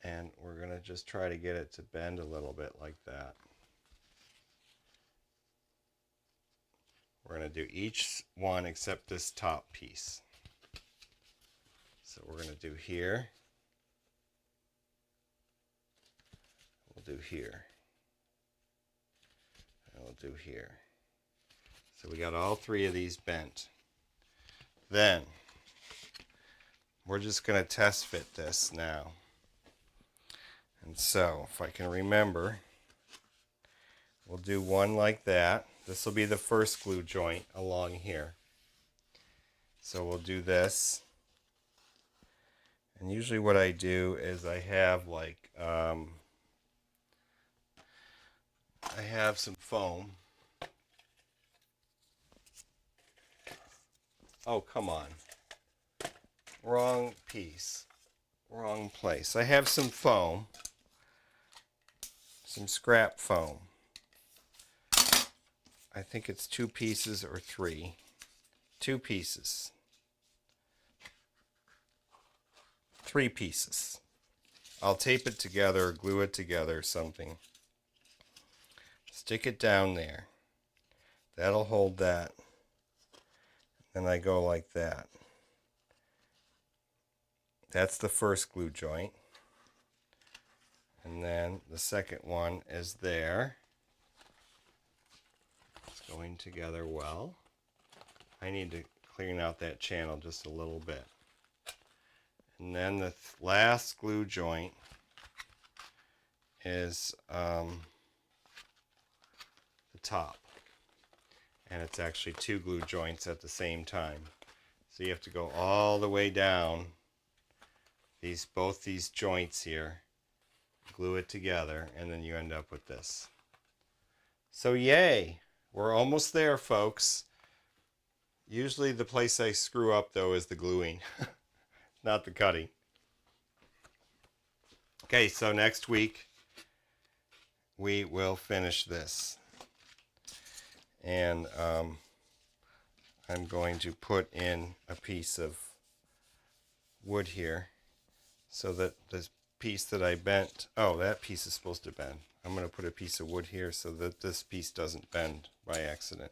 And we're going to just try to get it to bend a little bit like that. We're going to do each one except this top piece. So we're going to do here. We'll do here. And we'll do here. So we got all 3 of these bent. Then we're just going to test fit this now. And so if I can remember, we'll do one like that. This will be the first glue joint along here. So we'll do this. And usually what I do is I have like, I have some foam. Oh, come on. Wrong piece. Wrong place. I have some foam. Some scrap foam. I think it's 2 pieces or 3. 2 pieces. 3 pieces. I'll tape it together, glue it together, something. Stick it down there. That'll hold that. Then I go like that. That's the first glue joint. And then the second one is there. It's going together well. I need to clean out that channel just a little bit. And then the last glue joint is the top. And it's actually 2 glue joints at the same time. So you have to go all the way down both these joints here, glue it together, and then you end up with this. So yay, we're almost there, folks. Usually the place I screw up though is the gluing, not the cutting. Okay, so next week we will finish this. And I'm going to put in a piece of wood here so that this piece that I bent, oh, that piece is supposed to bend. I'm going to put a piece of wood here so that this piece doesn't bend by accident.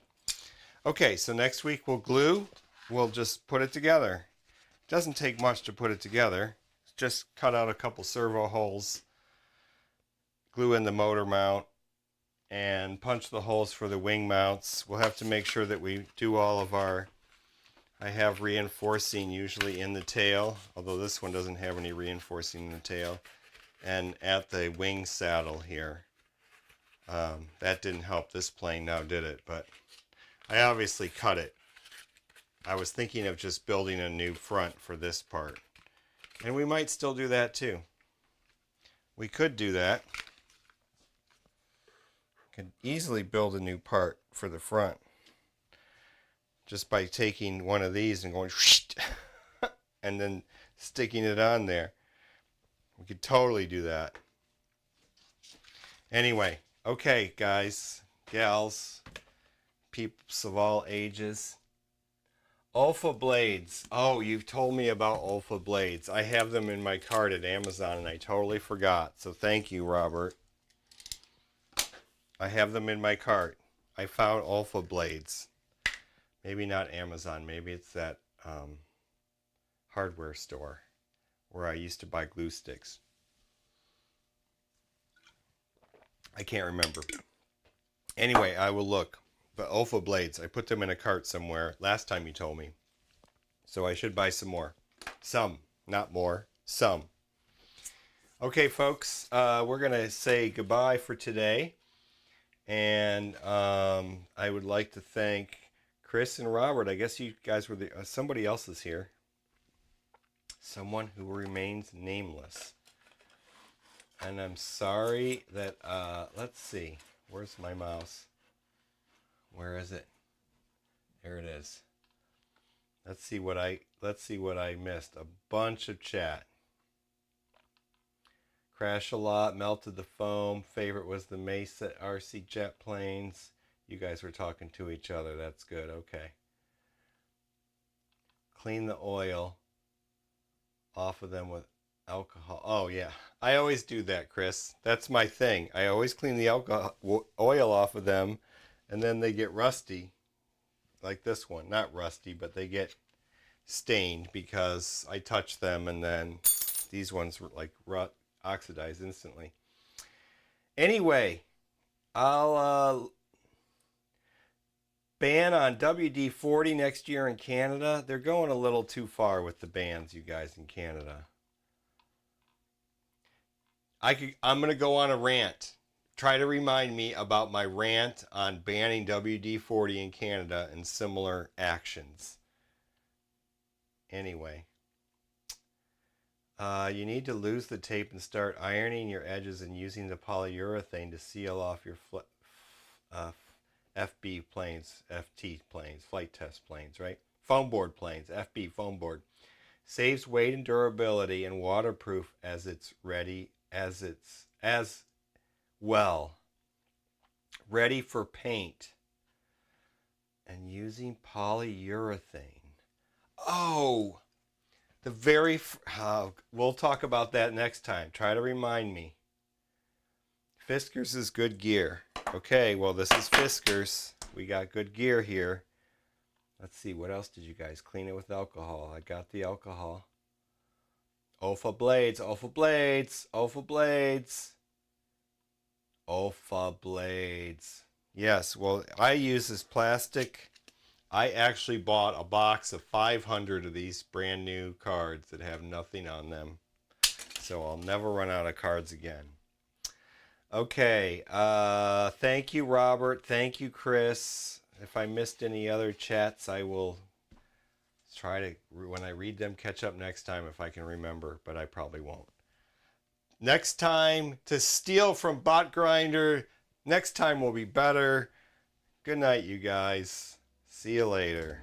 Okay, so next week we'll glue. We'll just put it together. It doesn't take much to put it together. Just cut out a couple servo holes, glue in the motor mount, and punch the holes for the wing mounts. We'll have to make sure that we do all of our, I have reinforcing usually in the tail, although this one doesn't have any reinforcing in the tail, and at the wing saddle here. That didn't help this plane now, did it? But I obviously cut it. I was thinking of just building a new front for this part. And we might still do that too. We could do that. Could easily build a new part for the front just by taking one of these and going and then sticking it on there. We could totally do that. Anyway, okay, guys, gals, peeps of all ages. Olfa blades. Oh, you've told me about Olfa blades. I have them in my cart at Amazon and I totally forgot. So thank you, Robert. I have them in my cart. I found Olfa blades. Maybe not Amazon. Maybe it's that hardware store where I used to buy glue sticks. I can't remember. Anyway, I will look. But Olfa blades, I put them in a cart somewhere last time you told me. So I should buy some more. Some, not more. Some. Okay, folks, we're going to say goodbye for today. And I would like to thank Chris and Robert. I guess you guys were the... somebody else is here. Someone who remains nameless. And I'm sorry that... let's see. Where's my mouse? Where is it? There it is. Let's see what I missed. A bunch of chat. Crash a lot, melted the foam. Favorite was the Mesa RC jet planes. You guys were talking to each other. That's good. Okay. Clean the oil off of them with alcohol. Oh yeah, I always do that, Chris. That's my thing. I always clean the oil off of them, and then they get rusty, like this one. Not rusty, but they get stained because I touch them, and then these ones were like oxidize instantly. Anyway, I'll ban on WD-40 next year in Canada. They're going a little too far with the bans, you guys, in Canada. I'm going to go on a rant. Try to remind me about my rant on banning WD-40 in Canada and similar actions. Anyway. You need to lose the tape and start ironing your edges and using the polyurethane to seal off your FB planes, FT planes, flight test planes, right? Foam board planes, FB foam board. Saves weight and durability and waterproof as well. Ready for paint. And using polyurethane. Oh! We'll talk about that next time. Try to remind me. Fiskars is good gear. Okay, well, this is Fiskars. We got good gear here. Let's see, what else did you guys clean it with alcohol? I got the alcohol. Olfa blades, Olfa blades, Olfa blades. Olfa blades. Yes, well, I use this plastic. I actually bought a box of 500 of these brand new cards that have nothing on them. So I'll never run out of cards again. Okay, thank you, Robert. Thank you, Chris. If I missed any other chats, I will Try to, when I read them, catch up next time if I can remember, but I probably won't. Next time, to steal from Bot Grinder. Next time will be better. Good night, you guys. See you later.